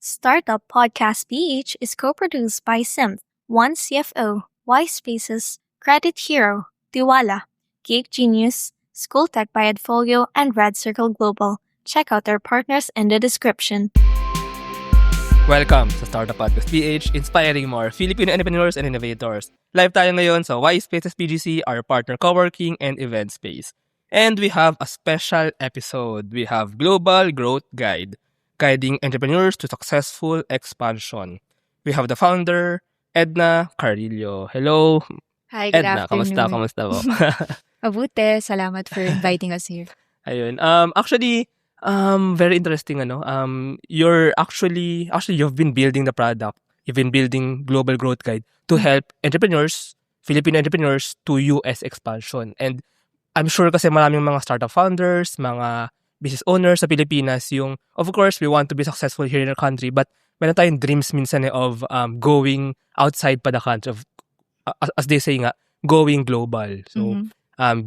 Startup Podcast PH is co-produced by Simph, One CFO, Y Spaces, Credit Hero, Tiwala, Geek Genius, School Tech by Edfolio, and Red Circle Global. Check out their partners in the description. Welcome sa Startup Podcast PH, inspiring more Filipino entrepreneurs and innovators. Live tayo ngayon sa Y Spaces PGC, our partner coworking and event space. And we have a special episode. We have Global Growth Guide, guiding entrepreneurs to successful expansion. We have the founder, Edna Carrillo. Hello, Hi, good Edna. afternoon. Kamusta po? Mabuti. Salamat for inviting us here. Ayun. Very interesting, you've been building the product. You've been building Global Growth Guide to help entrepreneurs, Filipino entrepreneurs, to US expansion. And I'm sure kasi maraming mga startup founders, mga business owners sa Pilipinas, of course, we want to be successful here in our country, but meron tayong dreams minsan of going outside pa the country, as they say nga, going global. So,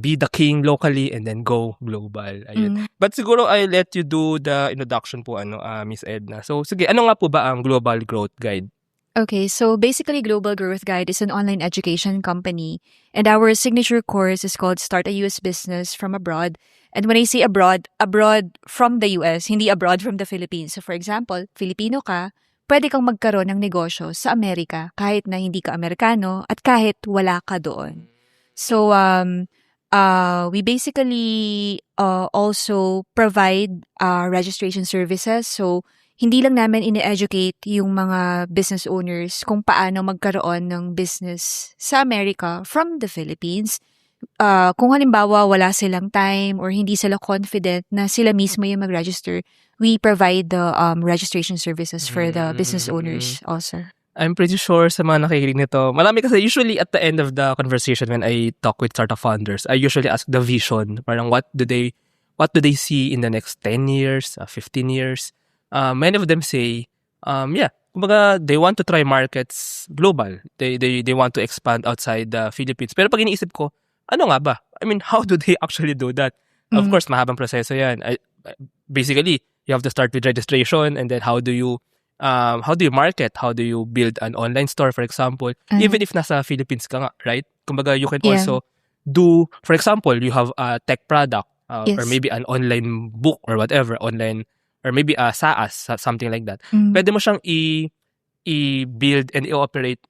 be the king locally and then go global. Ayun. But siguro I'll let you do the introduction po, Miss Edna. So, sige, ano nga po ba ang Global Growth Guide? Okay, so basically Global Growth Guide is an online education company, and our signature course is called Start a US Business from Abroad. And when I say abroad from the US, hindi abroad from the Philippines. So for example, Filipino ka, pwede kang magkaroon ng negosyo sa Amerika kahit na hindi ka Amerikano at kahit wala ka doon. So we basically also provide registration services. So hindi lang namin ine-educate yung mga business owners kung paano magkaroon ng business sa Amerika from the Philippines. Kung halimbawa wala silang time or hindi sila confident na sila mismo yung mag-register, we provide the registration services for the business owners also. I'm pretty sure sa mga nakikinig nito, marami kasi usually at the end of the conversation when I talk with startup founders, I usually ask the vision. Parang what do they see in the next 10 years, 15 years? Many of them say, kumbaga, they want to try markets global. They want to expand outside the Philippines. Pero pag iniisip ko, ano nga ba? I mean, how do they actually do that? Of course, mahabang proseso yan. Basically, you have to start with registration, and then how do you market? How do you build an online store, for example? Even if nasa Philippines ka nga, right? Kumbaga, you can also do, for example, you have a tech product or maybe an online book or whatever, online, or maybe a SaaS, something like that. Pwede mo siyang i-build and i-operate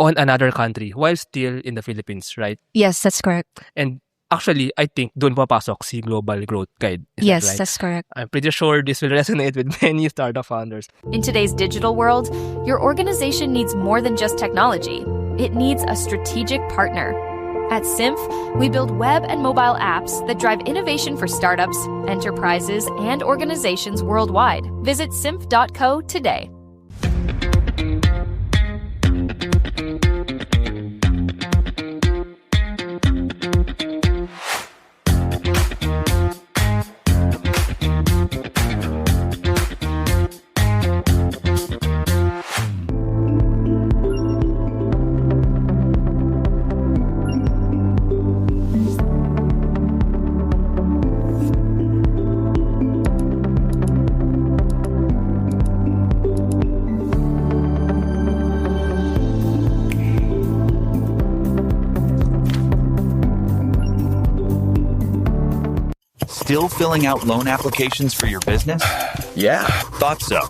on another country while still in the Philippines, right? Yes, that's correct. And actually, I think doon papasok si Global Growth Guide. Is Yes, that right? that's correct. I'm pretty sure this will resonate with many startup founders. In today's digital world, your organization needs more than just technology. It needs a strategic partner. At Simph, we build web and mobile apps that drive innovation for startups, enterprises, and organizations worldwide. Visit simph.co today. Still filling out loan applications for your business? Yeah, thought so.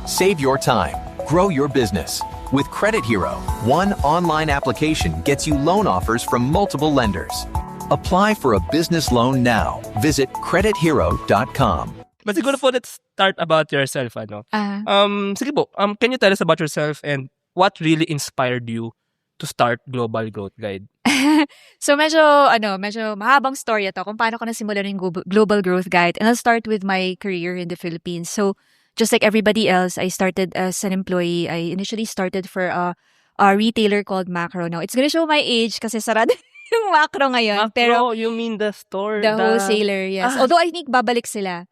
Save your time. Grow your business. With Credit Hero, one online application gets you loan offers from multiple lenders. Apply for a business loan now. Visit credithero.com. But siguro po, let's start about yourself. Sige po, can you tell us about yourself and what really inspired you to start Global Growth Guide? So medyo mahabang story ito kung paano ko nasimulan yung Global Growth Guide. And I'll start with my career in the Philippines. So just like everybody else, I started as an employee. I initially started for a retailer called Macro. Now, it's gonna show my age kasi sarado yung Macro ngayon. Pero you mean the store? the wholesaler, yes. Although I think babalik sila.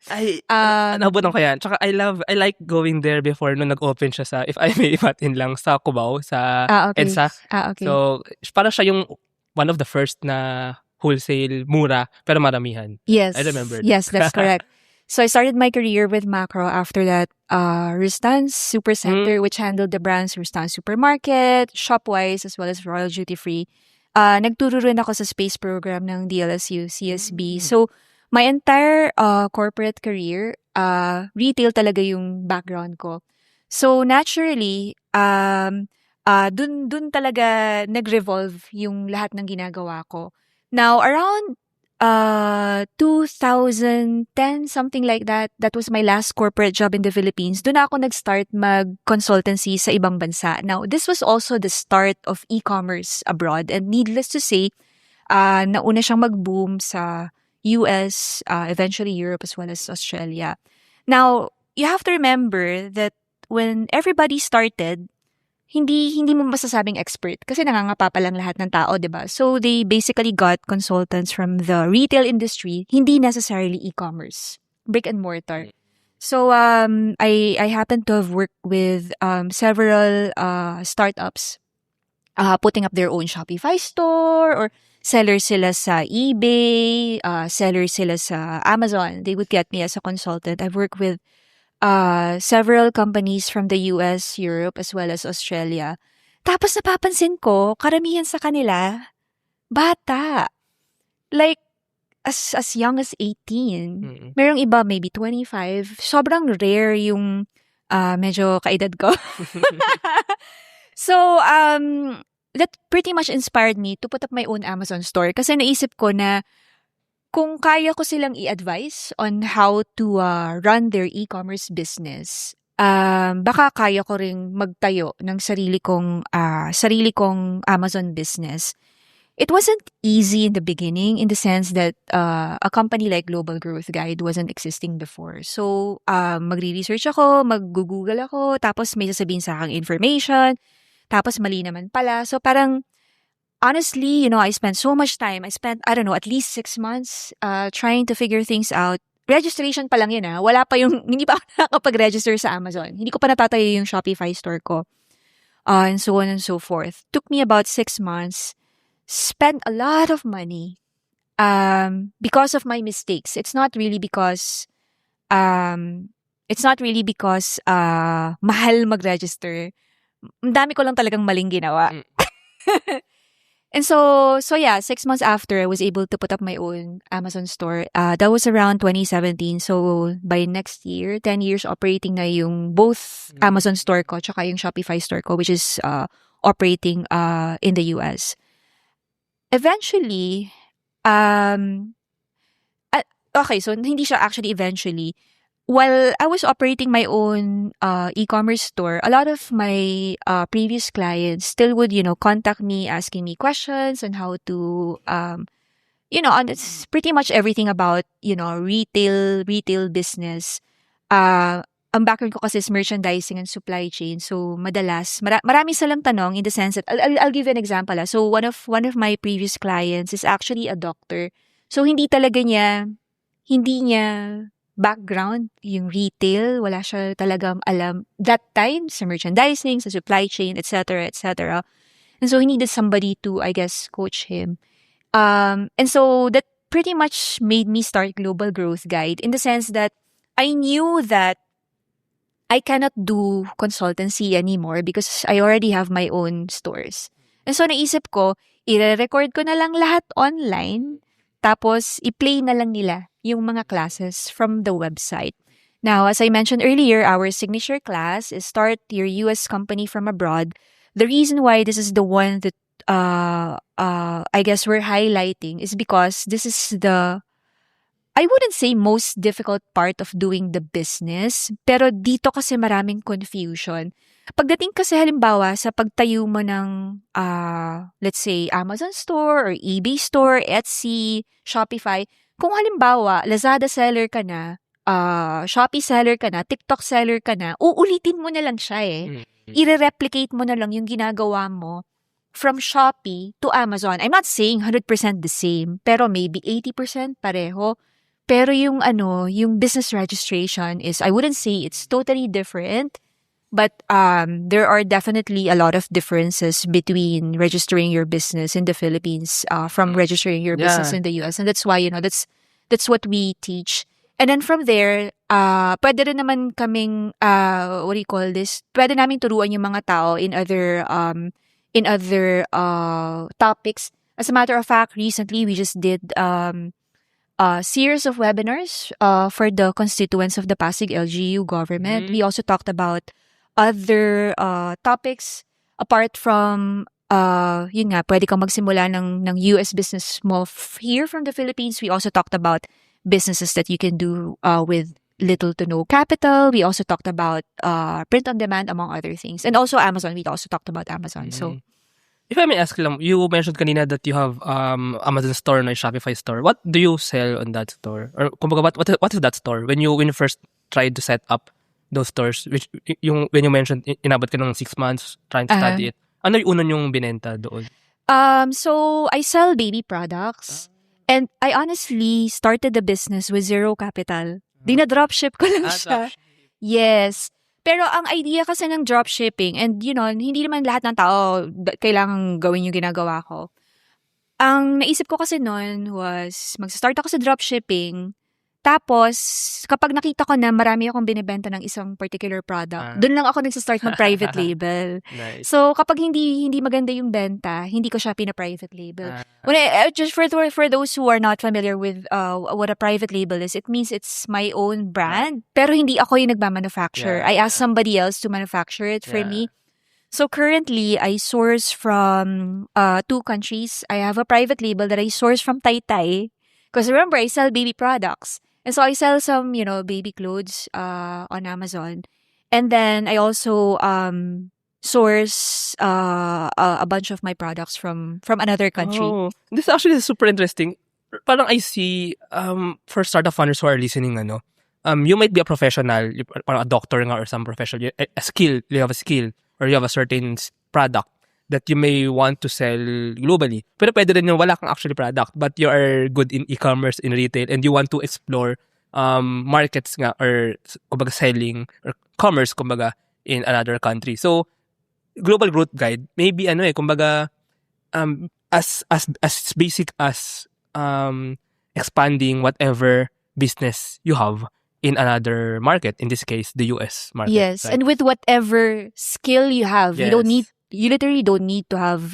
Nabutan ko yan. Tsaka I like going there before nung nag-open siya sa, if I may imatin lang, sa Cubao, sa Okay. EDSA. Okay. So, para siya yung one of the first na wholesale, mura, pero maramihan. Yes. I remember that. Yes, that's correct. So I started my career with Macro. After that, Rustan's Supercenter, which handled the brands Rustan's Supermarket, Shopwise, as well as Royal Duty Free. Nagturo rin ako sa space program ng DLSU, CSB. So, my entire corporate career, retail talaga yung background ko. So, naturally, dun talaga nag-revolve yung lahat ng ginagawa ko. Now, around 2010, something like that, that was my last corporate job in the Philippines. Doon ako nag-start mag-consultancy sa ibang bansa. Now, this was also the start of e-commerce abroad. And needless to say, nauna siyang mag-boom sa US, eventually Europe as well as Australia. Now, you have to remember that when everybody started, hindi mo masasabing expert kasi nangangapa pa lang lahat ng tao, 'di ba? So they basically got consultants from the retail industry, hindi necessarily e-commerce, brick and mortar. So I happen to have worked with several startups putting up their own Shopify store, or sellers sila sa eBay, sellers sila sa Amazon. They would get me as a consultant. I've worked with several companies from the US, Europe, as well as Australia. Tapos napapansin ko, karamihan sa kanila, bata. Like, as young as 18. Merong iba, maybe 25. Sobrang rare yung medyo kaedad ko. So, that pretty much inspired me to put up my own Amazon store. Kasi naisip ko na kung kaya ko silang i-advise on how to run their e-commerce business, baka kaya ko ring magtayo ng sarili kong Amazon business. It wasn't easy in the beginning in the sense that a company like Global Growth Guide wasn't existing before. So, magre-research ako, mag-google ako, tapos may sasabihin sa akin information, tapos mali naman pala. So, parang honestly, I spent so much time. I spent, I don't know, at least 6 months trying to figure things out. Registration pa lang yun Wala pa hindi pa ako nakakapag-register sa Amazon. Hindi ko pa natatayo yung Shopify store ko. And so on and so forth. Took me about 6 months. Spent a lot of money because of my mistakes. It's not really because mahal mag-register. Ang dami ko lang talagang maling ginawa. And so yeah, 6 months after, I was able to put up my own Amazon store. That was around 2017. So by next year, 10 years operating na yung both Amazon store ko tsaka yung Shopify store ko, which is operating in the US. Eventually, okay, so hindi siya actually eventually. While I was operating my own e-commerce store, a lot of my previous clients still would, contact me, asking me questions on how to, and it's pretty much everything about, retail business. Ang background ko kasi is merchandising and supply chain. So, madalas, marami silang tanong in the sense that, I'll give you an example. So, one of my previous clients is actually a doctor. So, hindi niya background, yung retail, wala siya talagang alam that time sa merchandising, sa supply chain, etc., etc. And so he needed somebody to, I guess, coach him. And so that pretty much made me start Global Growth Guide in the sense that I knew that I cannot do consultancy anymore because I already have my own stores. And so naisip ko, i-record ko na lang lahat online, tapos i-play na lang nila yung mga classes from the website. Now, as I mentioned earlier, our signature class is Start Your US Company from Abroad. The reason why this is the one that I guess we're highlighting is because this is I wouldn't say most difficult part of doing the business, pero dito kasi maraming confusion. Pagdating kasi halimbawa sa pagtayo mo ng, let's say, Amazon store or eBay store, Etsy, Shopify, kung halimbawa, Lazada seller ka na, Shopee seller ka na, TikTok seller ka na, uulitin mo na lang siya I-replicate mo na lang yung ginagawa mo from Shopee to Amazon. I'm not saying 100% the same, pero maybe 80% pareho. Pero yung business registration is, I wouldn't say it's totally different, but there are definitely a lot of differences between registering your business in the Philippines from registering your business in the US. And that's why, that's what we teach. And then from there, pwede rin naman kaming, what do you call this? Pwede namin turuan yung mga tao in other topics. As a matter of fact, recently we just did a series of webinars for the constituents of the Pasig LGU government. We also talked about other topics apart from yun nga, pwede kang magsimula ng US business mo here from the Philippines. We also talked about businesses that you can do with little to no capital. We also talked about print on demand, among other things. And also Amazon. We also talked about Amazon. So, if I may ask lang, you mentioned kanina that you have Amazon store and a Shopify store. What do you sell on that store? Or kumbaga, what is that store? When you first tried to set up those stores, which when you mentioned inabot ka ng 6 months trying to study it, ano yung una yung binenta doon? So I sell baby products. And I honestly started the business with zero capital. Dina-dropship ko lang siya. Yes. Pero ang idea kasi ng dropshipping, and hindi naman lahat ng tao kailangan gawin yung ginagawa ko. Ang naisip ko kasi noon was, mag-start ako sa dropshipping, tapos kapag nakita ko na marami akong binibenta ng isang particular product, doon lang ako nagsa-start mag-private label. Nice. So kapag hindi maganda yung benta, hindi ko siya pina-private label. Just for those who are not familiar with what a private label is, it means it's my own brand, pero hindi ako yung nagmamanufacture. I ask somebody else to manufacture it for me. So currently, I source from 2 countries. I have a private label that I source from Taytay. Because remember, I sell baby products. And so I sell some, baby clothes on Amazon. And then I also source a bunch of my products from another country. Oh, this actually is super interesting. Parang I see, for startup founders who are listening, you might be a professional, parang a doctor nga or some professional, you have a skill, or you have a certain product that you may want to sell globally. Pero pwede rin yung wala kang actually product, but you are good in e-commerce, in retail, and you want to explore markets nga, or kumbaga selling, or commerce, kumbaga, in another country. So, Global Growth Guide, maybe kumbaga, as basic as expanding whatever business you have in another market, in this case, the US market. Yes, right? and with whatever skill you have, you literally don't need to have,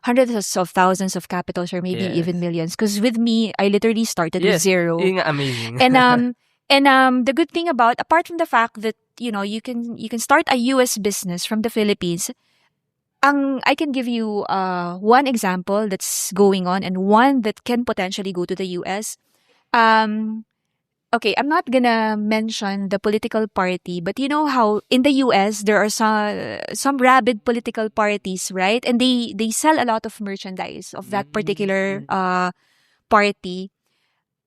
hundreds of thousands of capitals or maybe even millions. Because with me, I literally started with zero. Yun nga, amazing. And the good thing about, apart from the fact that, you can start a US business from the Philippines, I can give you one example that's going on and one that can potentially go to the US. Okay, I'm not gonna mention the political party, but you know how in the US there are some rabid political parties, right? And they sell a lot of merchandise of that particular party.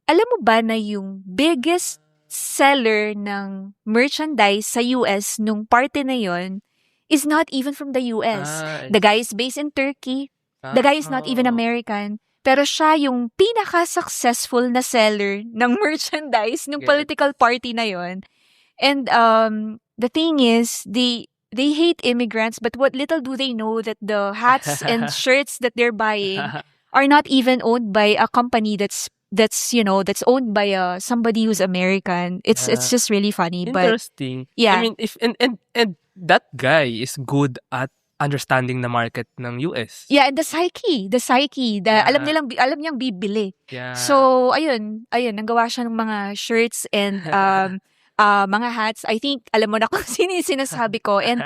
Alam mo ba na yung biggest seller ng merchandise sa US nung party na yon is not even from the US. The guy is based in Turkey. The guy is not even American. Pero siya yung pinaka-successful na seller ng merchandise ng political party na yon. And the thing is, they hate immigrants, but what little do they know that the hats and shirts that they're buying are not even owned by a company that's owned by somebody who's American. It's just really funny. Interesting. But, yeah. I mean, if and that guy is good at understanding the market ng US. Yeah, and the psyche, alam niyang bibili. Yeah. So, ayun, nanggawa siya ng mga shirts and mga hats. I think alam mo na kung sino yung sinasabi ko. And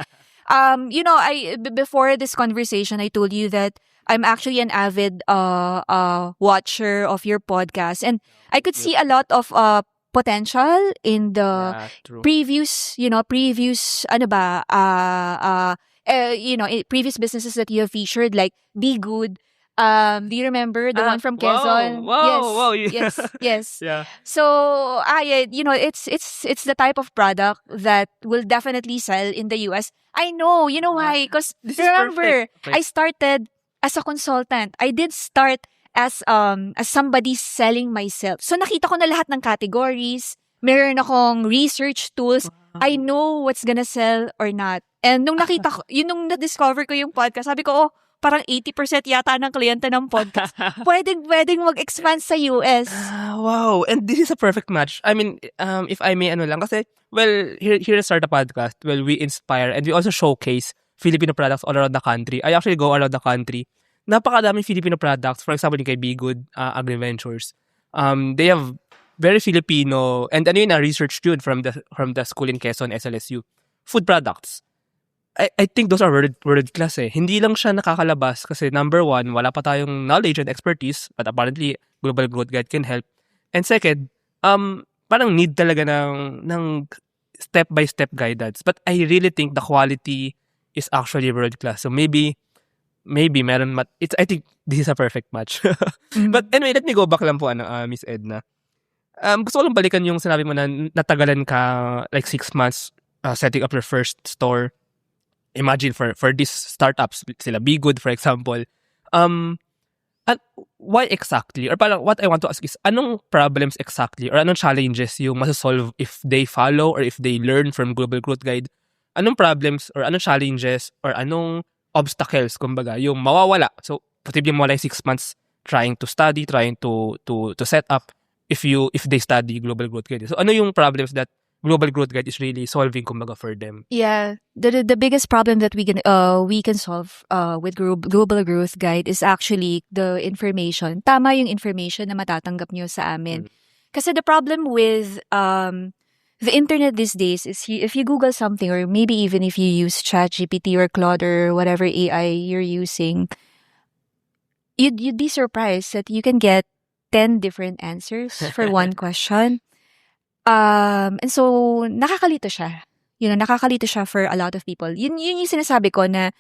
before this conversation, I told you that I'm actually an avid watcher of your podcast, and I could see a lot of potential in the previous previous businesses that you have featured, like Be Good. Do you remember the one from Quezon? Wow. Yes. Yeah. So, it's the type of product that will definitely sell in the US. I know, you know why? Because remember, I started as a consultant. I did start as somebody selling myself. So nakita ko na lahat ng categories. Meron akong research tools. I know what's gonna sell or not. And nung nakita ko, nung na-discover ko yung podcast, sabi ko, parang 80% yata ng kliyente ng podcast, pwedeng mag-expand sa US. Wow, and this is a perfect match. I mean, if I may lang kasi, well, here at Startup Podcast, well, we inspire and we also showcase Filipino products all around the country. I actually go around the country. Napakadaming Filipino products. For example, yung kay Be Good Agri-Ventures. They have very Filipino, and research yun from the school in Quezon, SLSU. Food products. I think those are world class eh. Hindi lang siya nakakalabas kasi number one, wala pa tayong knowledge and expertise, but apparently, Global Growth Guide can help. And second, parang need talaga ng step-by-step guidance. But I really think the quality is actually world class. So maybe meron I think this is a perfect match. But anyway, let me go back lang po Miss Edna. Gusto ko lang balikan yung sinabi mo na natagalan ka like 6 months setting up your first store. Imagine for these startups, sila Be Good for example. Why exactly? Or parang what I want to ask is, anong problems exactly or anong challenges yung masasolve if they follow or if they learn from Global Growth Guide? Anong problems or anong challenges or anong obstacles, kumbaga, yung mawawala? So, posibleng mawala 6 months trying to study, trying to set up if they study Global Growth Guide. So, ano yung problems that Global Growth Guide is really solving, kumbaga, for them? Yeah, the biggest problem that we can solve with Global Growth Guide is actually the information. Tama yung information na matatanggap nyo sa amin. Kasi the problem with the internet these days is if you Google something, or maybe even if you use ChatGPT or Claude or whatever AI you're using, you'd be surprised that you can get 10 different answers for one question. And so, nakakalito siya. Nakakalito siya for a lot of people. Yun yung sinasabi ko na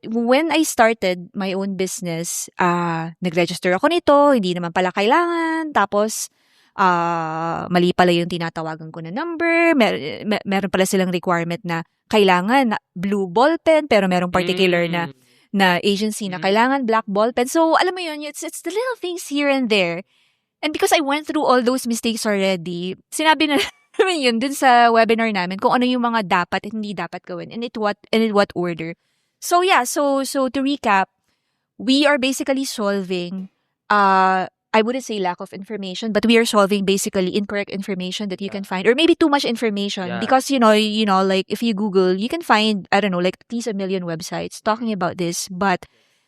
when I started my own business, nag-register ako nito, hindi naman pala kailangan, tapos mali pala yung tinatawagan ko na number, meron pala silang requirement na kailangan blue ball pen, pero merong particular na agency na kailangan black ball pen. So, alam mo yun, it's the little things here and there. And because I went through all those mistakes already, sinabi na namin yun dun sa webinar namin kung ano yung mga dapat at hindi dapat gawin and in what order. So yeah, so to recap, we are basically solving I wouldn't say lack of information, but we are solving basically incorrect information that you can find, or maybe too much information. Because like if you Google, you can find, I don't know, like at least 1 million websites talking about this, but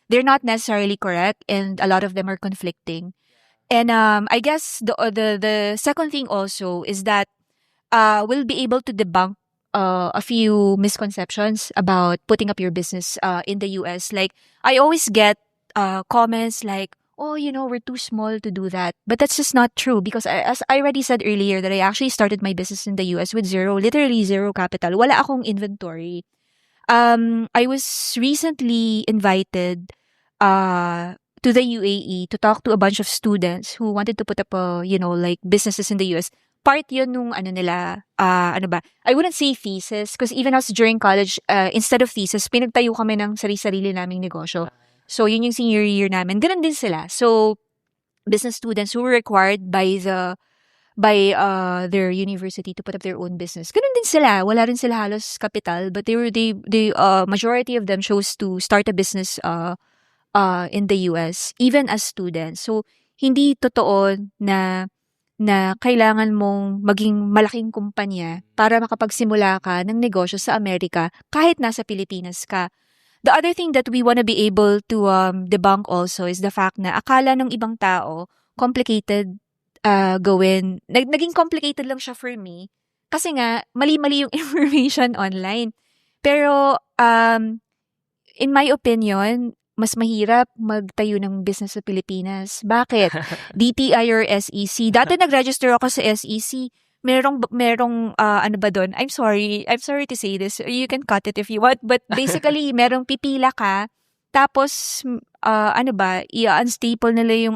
they're not necessarily correct, and a lot of them are conflicting. And I guess the second thing also is that we'll be able to debunk a few misconceptions about putting up your business in the US. Like I always get comments like, oh, we're too small to do that. But that's just not true, because as I already said earlier, that I actually started my business in the US with literally zero capital. Wala akong inventory. I was recently invited to the UAE to talk to a bunch of students who wanted to put up like businesses in the US. Part yun nung I wouldn't say thesis, because even us during college, instead of thesis, pinagtayo kami ng sarili naming negosyo. So, yun yung senior year namin. Ganun din sila. So, business students who were required by their university to put up their own business. Ganun din sila. Wala rin sila halos capital, but they majority of them chose to start a business in the US, even as students. So, hindi totoo na kailangan mong maging malaking kumpanya para makapagsimula ka ng negosyo sa Amerika kahit nasa Pilipinas ka. The other thing that we want to be able to debunk also is the fact na akala ng ibang tao complicated gawin. Naging complicated lang siya for me kasi nga mali-mali yung information online. Pero in my opinion, mas mahirap magtayo ng business sa Pilipinas. Bakit? DTI or SEC. Dati nag-register ako sa SEC. Merong ano ba doon? I'm sorry to say this. You can cut it if you want. But basically, merong pipila ka. Tapos, i-unstaple nila yung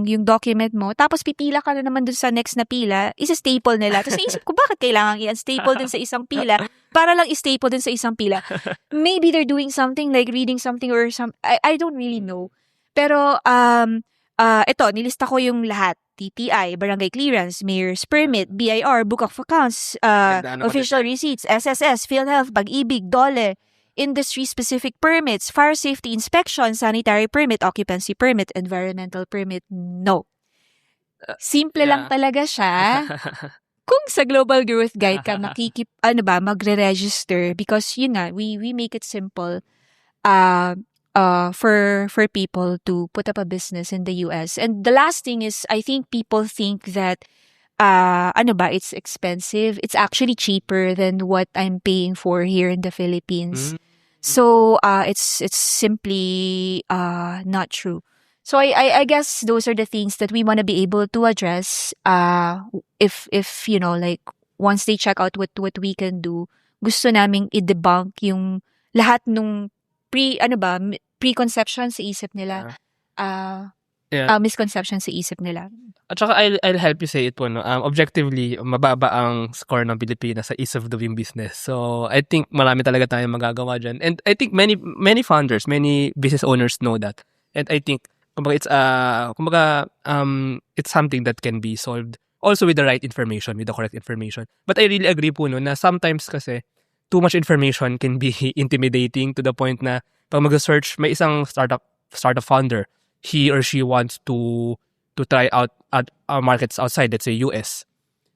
yung document mo. Tapos, pipila ka na naman dun sa next na pila. Isa-staple nila. Tapos, naisip ko, bakit kailangan i-unstaple dun sa isang pila? Para lang i-staple dun sa isang pila. Maybe they're doing something like reading something or something. I don't really know. Pero, ito, nilista ko yung lahat. TTI, Barangay Clearance, Mayor's Permit, BIR, Book of Accounts, Official Receipts, SSS, PhilHealth, Pag-ibig, DOLE, industry-specific permits, fire safety inspection, sanitary permit, occupancy permit, environmental permit. No. Simple lang Yeah. talaga siya. Kung sa Global Growth Guide ka magre-register, because yun nga, we make it simple for people to put up a business in the US. And the last thing is, I think people think that it's expensive. It's actually cheaper than what I'm paying for here in the Philippines. So it's simply not true. So I guess those are the things that we want to be able to address if like once they check out what we can do. Gusto naming i-debunk yung lahat nung preconception sa isip nila. Misconception sa isip nila. At saka I'll help you say it po, no? Objectively, mababa ang score ng Pilipinas sa ease of doing business. So, I think marami talaga tayong magagawa dyan. And I think many founders, many business owners know that. And I think, it's something that can be solved also with the right information, with the correct information. But I really agree po, no, na sometimes kasi too much information can be intimidating to the point na pag mag-search, may isang startup founder, he or she wants to try out at markets outside, let's say US.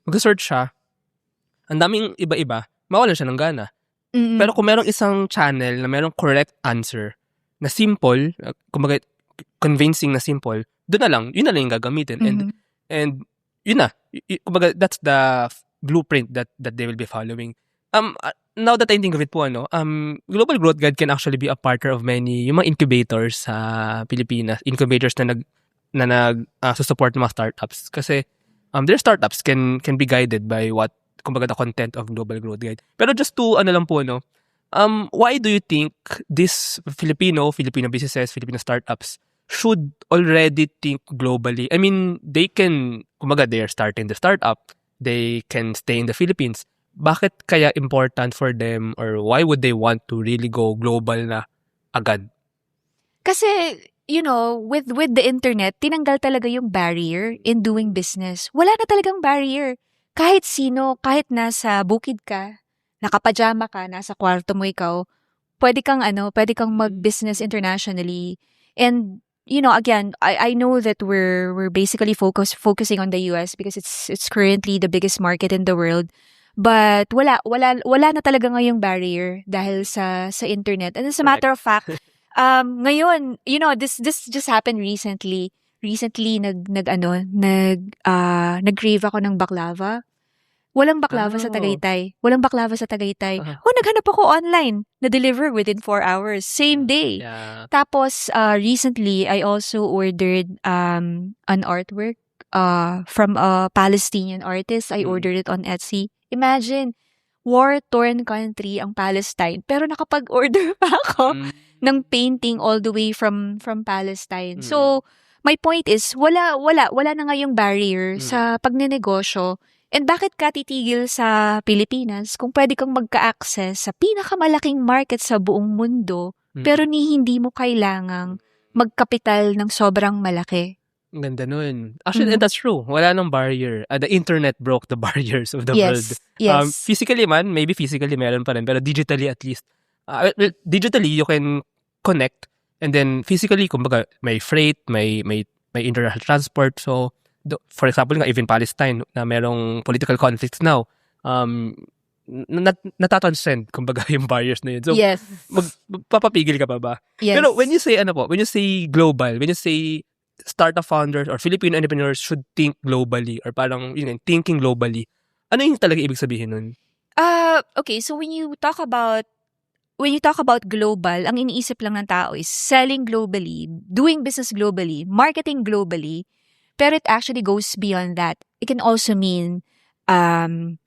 Mag-search siya, ang daming iba-iba, mawalan siya ng gana. Pero kung merong isang channel na merong correct answer, na simple, kumbaga convincing na simple, yun na lang yung gagamitin. And yun na, kumbaga that's the blueprint that they will be following. Now that I think of it po, Global Growth Guide can actually be a partner of many yung mga incubators sa Pilipinas, incubators na support ng mga startups. Kasi their startups can be guided by what, kumbaga, the content of Global Growth Guide. Pero just to, why do you think these Filipino businesses, Filipino startups should already think globally? I mean, they can, kumbaga, they are starting the startup, they can stay in the Philippines. Bakit kaya important for them, or why would they want to really go global na agad? Kasi, with the internet, tinanggal talaga yung barrier in doing business. Wala na talagang barrier. Kahit sino, kahit nasa bukid ka, nakapajama ka, nasa kwarto mo ikaw, pwede kang mag-business internationally. And, again, I know that we're basically focusing on the US because it's currently the biggest market in the world. But wala na talaga ngayong barrier dahil sa internet. And as a matter of fact, ngayon, this just happened recently. Recently nag-crave ako ng baklava. Walang baklava sa Tagaytay. Naghanap ako online na deliver within 4 hours, same day. Yeah. Tapos recently I also ordered an artwork from a Palestinian artist. I ordered it on Etsy. Imagine, war-torn country ang Palestine, pero nakapag-order pa ako ng painting all the way from Palestine. So, my point is, wala na ngayong barrier sa pagnenegosyo. And bakit ka titigil sa Pilipinas kung pwede kang magka-access sa pinakamalaking market sa buong mundo, pero hindi mo kailangang magkapital ng sobrang malaki? Ganda nun. Actually, and that's true. Wala nang barrier. The internet broke the barriers of the world. Yes. Physically meron pa rin. Pero digitally at least. Digitally, you can connect. And then physically, kumbaga, may freight, may international transport. So, for example, even Palestine, na merong political conflicts now, natatranscend, kumbaga, yung barriers na yun. So, yes. Papapigil ka pa ba? Yes. Pero when you say global, when you say startup founders or Filipino entrepreneurs should think globally, or parang thinking globally, ano yung talaga ibig sabihin nun? Okay, so when you talk about global, ang iniisip lang ng tao is selling globally, doing business globally, marketing globally, pero it actually goes beyond that. It can also mean hiring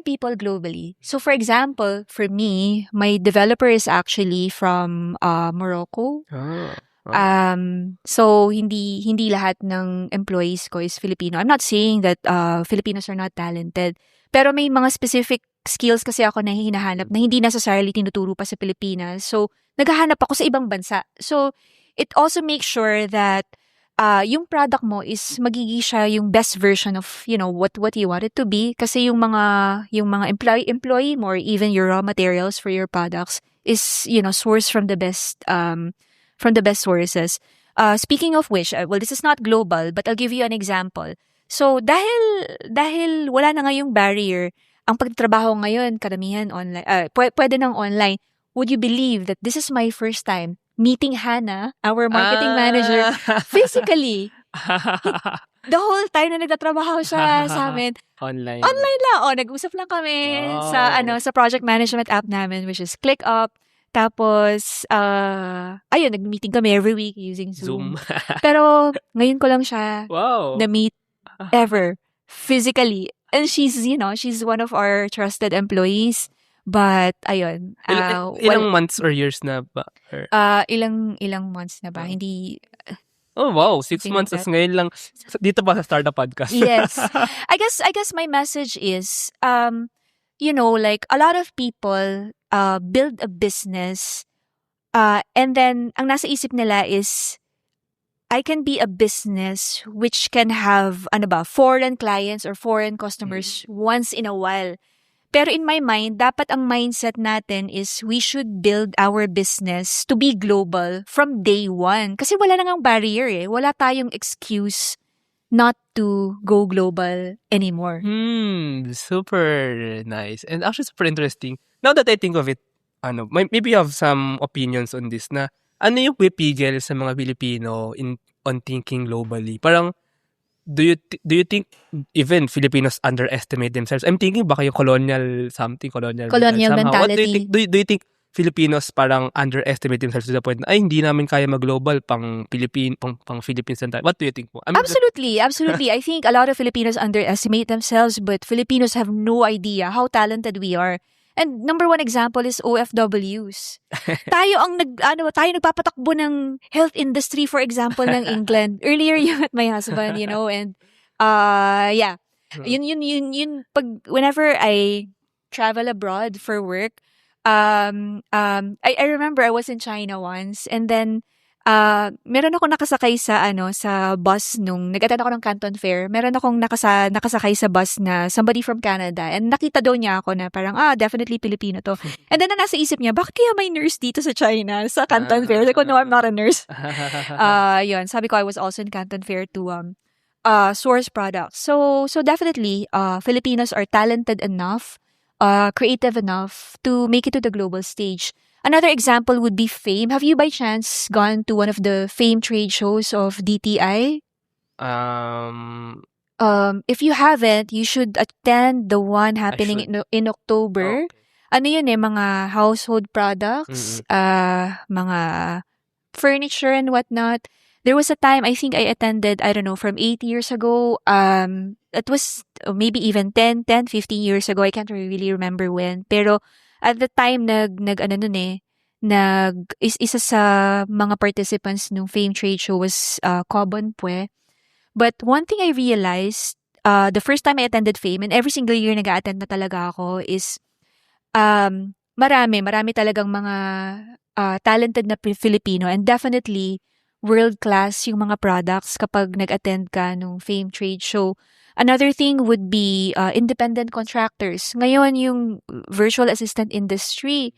people globally. So for example, for me, my developer is actually from Morocco. So hindi lahat ng employees ko is Filipino. I'm not saying that Filipinos are not talented, pero may mga specific skills kasi ako na hinahanap na hindi necessarily tinuturo pa sa Pilipinas. So naghahanap ako sa ibang bansa. So it also makes sure that yung product mo is magiging siya yung best version of, what you want it to be. Kasi yung mga employee mo or even your raw materials for your products is, sourced from the best sources. Speaking of which, well, this is not global, but I'll give you an example. So, dahil wala na ngayong barrier, ang pagtatrabaho ngayon, karamihan online, pwede nang online. Would you believe that this is my first time meeting Hannah, our marketing manager, physically? The whole time na nagtatrabaho siya sa amin, Online. online lang. Nag-usap lang kami sa project management app namin, which is ClickUp. Tapos, nag-meeting kami every week using Zoom. Pero, ngayon ko lang siya na-meet ever, physically. And she's one of our trusted employees. But, ayun. Ilang months or years na ba? Or... ilang months na ba? Hindi... Oh, wow. 6 months. As ngayon lang. Dito pa sa Startup Podcast. Yes. I guess my message is, like, a lot of people build a business and then, ang nasa isip nila is, I can be a business which can have, foreign clients or foreign customers once in a while. Pero in my mind, dapat ang mindset natin is we should build our business to be global from day one. Kasi wala nang ang barrier eh. Wala tayong excuse not to go global anymore. Super nice. And actually super interesting. Now that I think of it, maybe you have some opinions on this na ano yung pipigil sa mga Pilipino on thinking globally? Parang do you think even Filipinos underestimate themselves? I'm thinking baka yung colonial mentality. Do you think Filipinos parang underestimate themselves to the point na ay hindi namin kaya mag-global pang Philippines and that? What do you think po? Absolutely. I think a lot of Filipinos underestimate themselves, but Filipinos have no idea how talented we are. And number one example is OFWs. Tayo nagpapatakbo ng health industry, for example, ng England. Earlier you met my husband, and yeah. Yun pag whenever I travel abroad for work, I remember I was in China once, and then meron ako nakasakay sa bus nung nag-attend ako ng Canton Fair. Meron akong nakasakay sa bus na somebody from Canada, and nakita daw niya ako na parang definitely Filipino to. And then nasa isip niya, bakit kaya may nurse dito sa China sa Canton Fair? Sabi ko, no, I'm not a nurse. Yun, sabi ko I was also in Canton Fair to source products. So definitely Filipinos are talented enough, creative enough to make it to the global stage. Another example would be Fame. Have you by chance gone to one of the Fame trade shows of DTI? If you haven't, you should attend the one happening in October. Okay. Yun mga household products, mga furniture and whatnot. There was a time, I think I attended, I don't know, from 8 years ago. It was maybe even 10, 15 years ago. I can't really remember when. Pero at the time, isa sa mga participants ng Fame Trade Show was Cobon Pue. But one thing I realized, the first time I attended Fame, and every single year nag-a-attend na talaga ako, is marami talagang mga talented na Filipino, and definitely world-class yung mga products kapag nag-attend ka nung Fame Trade Show. Another thing would be independent contractors. Ngayon, yung virtual assistant industry,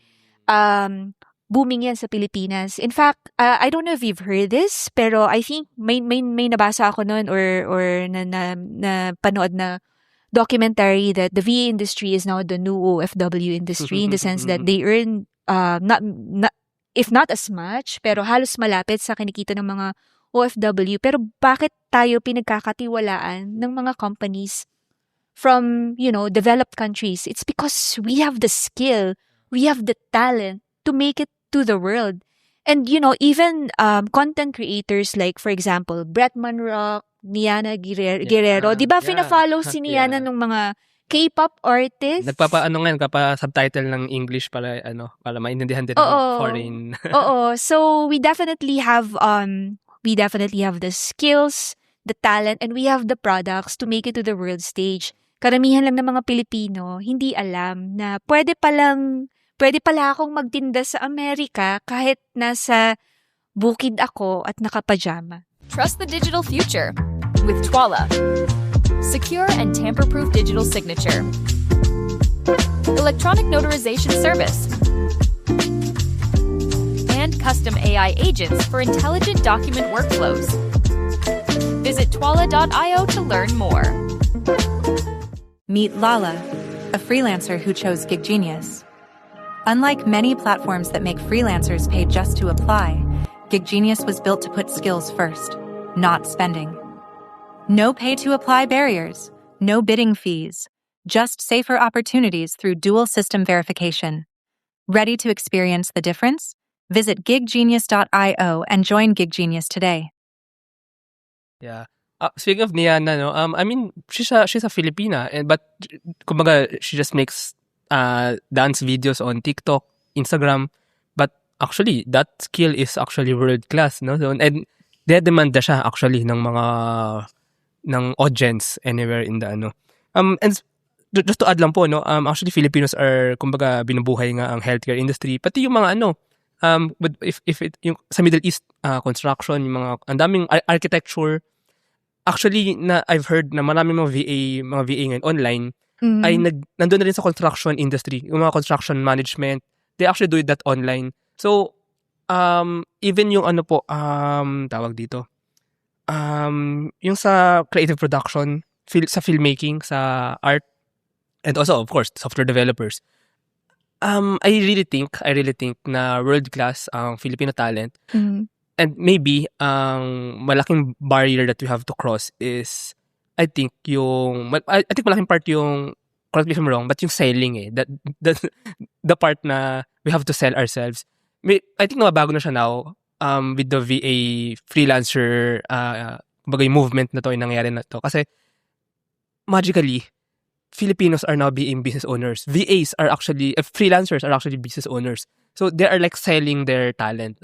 booming yan sa Pilipinas. In fact, I don't know if you've heard this, pero I think may nabasa ako noon or na panood na documentary that the VA industry is now the new OFW industry in the sense that they earn not if not as much, pero halos malapit sa kinikita ng mga OFW. Pero bakit tayo pinagkakatiwalaan ng mga companies from, developed countries? It's because we have the skill, we have the talent to make it to the world. And, even content creators like, for example, Brett Manrock, Niana Guerrero. Di ba, fina-follow si Niana nung mga K-pop artists? Subtitle ng English para maintindihan din ng foreign. Oo. So, we definitely have the skills, the talent, and we have the products to make it to the world stage. Karamihan lang ng mga Pilipino hindi alam na pwede pala akong magtinda sa Amerika kahit nasa bukid ako at nakapajama. Trust the digital future with Twala. Secure and tamper-proof digital signature. Electronic notarization service. And custom AI agents for intelligent document workflows. Visit twala.io to learn more. Meet Lala, a freelancer who chose Gig Genius. Unlike many platforms that make freelancers pay just to apply, Gig Genius was built to put skills first, not spending. No pay-to-apply barriers, no bidding fees, just safer opportunities through dual system verification. Ready to experience the difference? Visit giggenius.io and join Gig Genius today. Yeah. Speaking of Niana, no, I mean, she's a Filipina, but kumbaga, she just makes dance videos on TikTok, Instagram, but actually that skill is actually world class, no? So, and demanda siya actually ng audience anywhere in the and just to add lang po, no, actually Filipinos are kumbaga binubuhay nga ang healthcare industry, pati yung mga but if it yung sa Middle East, construction, yung mga ang daming architecture. Actually, I've heard na maraming mga VA ngayon online ay nandun na rin sa construction industry, yung mga construction management. They actually do that online. So, even yung tawag dito, yung sa creative production, sa filmmaking, sa art, and also, of course, software developers. I really think na world-class ang Filipino talent. And maybe, ang malaking barrier that we have to cross is, I think malaking part yung, correct me if I'm wrong, but yung selling the part na we have to sell ourselves. I think nababago na siya now, with the VA freelancer, bagay movement na to, yung nangyayari na to. Kasi, magically, Filipinos are now being business owners. Freelancers are actually business owners. So, they are like selling their talent,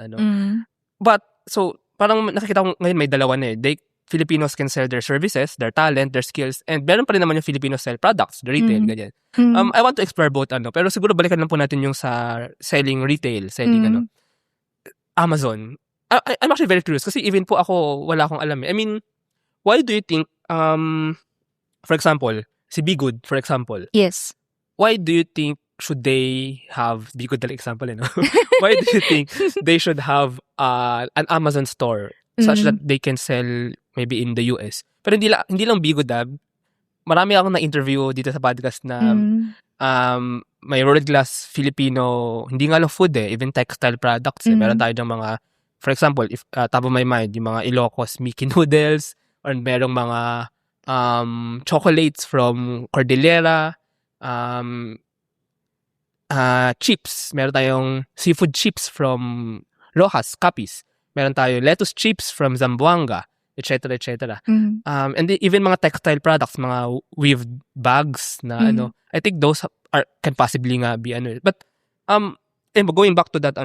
But, so, parang nakikita ko ngayon may dalawa na Filipinos can sell their services, their talent, their skills, and meron pa rin naman yung Filipinos sell products, the retail, ganyan. I want to explore both, pero siguro balikan lang po natin yung sa selling retail, Amazon. I'm actually very curious kasi even po ako, wala akong alam. I mean, why do you think, for example, si Bigood, for example. Yes. Why do you think should they have, Bigood na example, why do you think they should have an Amazon store such that they can sell maybe in the US? Pero hindi lang Bigood, marami akong na-interview dito sa podcast na may world-class Filipino, hindi nga lang food even textile products. Meron tayo ng mga, for example, if top of my mind, yung mga Ilocos Mickey noodles, or merong mga chocolates from Cordillera, chips. Meron tayong seafood chips from Rojas, Capiz. Meron tayo lettuce chips from Zamboanga, etc., etc. And even mga textile products, mga weaved bags na I think those can possibly nga be But going back to that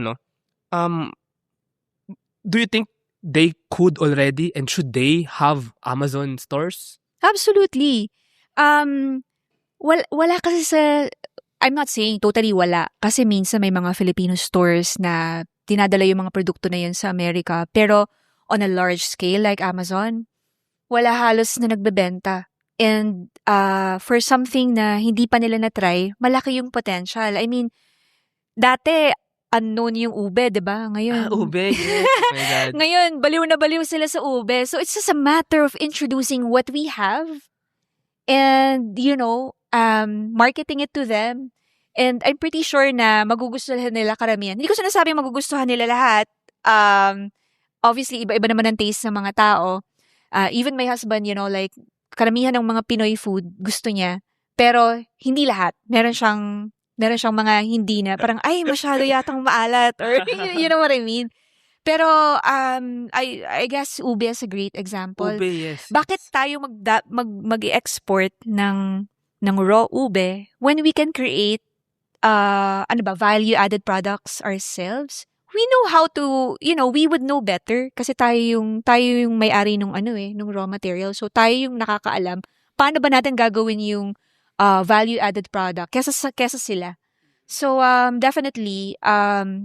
do you think they could already and should they have Amazon stores? Absolutely. Wala kasi sa, I'm not saying totally wala, kasi minsan may mga Filipino stores na dinadala yung mga produkto na yun sa Amerika, pero on a large scale like Amazon, wala halos na nagbebenta. And for something na hindi pa nila na-try, malaki yung potential. I mean, dati, unknown yung ube, diba? Ngayon. Ube, yes. Oh my God. Ngayon, baliw na baliw sila sa ube. So, it's just a matter of introducing what we have and, marketing it to them. And I'm pretty sure na magugustuhan nila karamihan. Hindi ko sinasabing magugustuhan nila lahat. Obviously, iba-iba naman ang taste ng mga tao. Even my husband, like, karamihan ng mga Pinoy food, gusto niya. Pero, hindi lahat. Meron siyang mga hindi na, parang, ay, masyado yatang maalat. Or, you know what I mean? Pero, I guess, ube is a great example. Ube, yes. Bakit tayo mag-export ng raw ube when we can create, value-added products ourselves? We know how to, we would know better kasi tayo yung may-ari nung raw material. So, tayo yung nakakaalam. Paano ba natin gagawin yung value-added product kesa sila? So, definitely,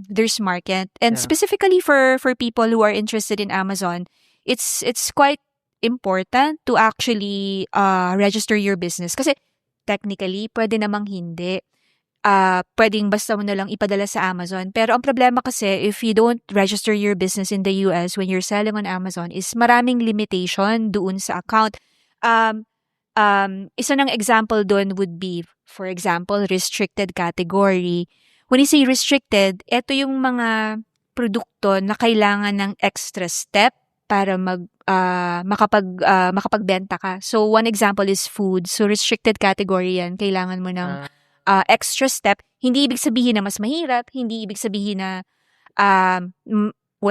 there's market. And specifically for people who are interested in Amazon, it's quite important to actually register your business. Kasi technically, pwede namang hindi. Pwedeng basta mo na lang ipadala sa Amazon. Pero ang problema kasi, if you don't register your business in the US when you're selling on Amazon, is maraming limitation doon sa account. Isa ng example doon would be, for example, restricted category. When you say restricted, ito yung mga produkto na kailangan ng extra step para makapagbenta ka. So, one example is food. So, restricted category yan. Kailangan mo ng extra step. Hindi ibig sabihin na mas mahirap. Hindi ibig sabihin na,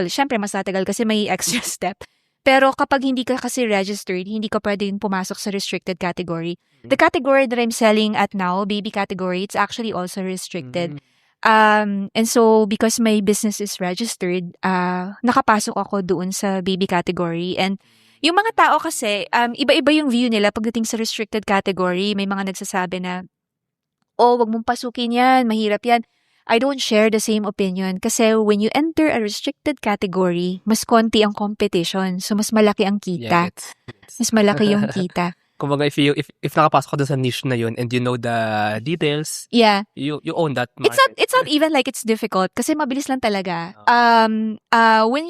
syempre mas tatagal kasi may extra step. Pero kapag hindi ka kasi registered, hindi ka pwedeng pumasok sa restricted category. The category that I'm selling at now, baby category, it's actually also restricted. And so, because my business is registered, nakapasok ako doon sa baby category. And yung mga tao kasi, iba-iba yung view nila pagdating sa restricted category. May mga nagsasabi na, wag mong pasukin yan, mahirap yan. I don't share the same opinion kasi when you enter a restricted category, mas konti ang competition. So, mas malaki ang kita. Mas malaki yung kita. Kumbaga, if nakapasok ka doon sa niche na yun and you know the details, you own that market. It's not even like it's difficult kasi mabilis lang talaga. When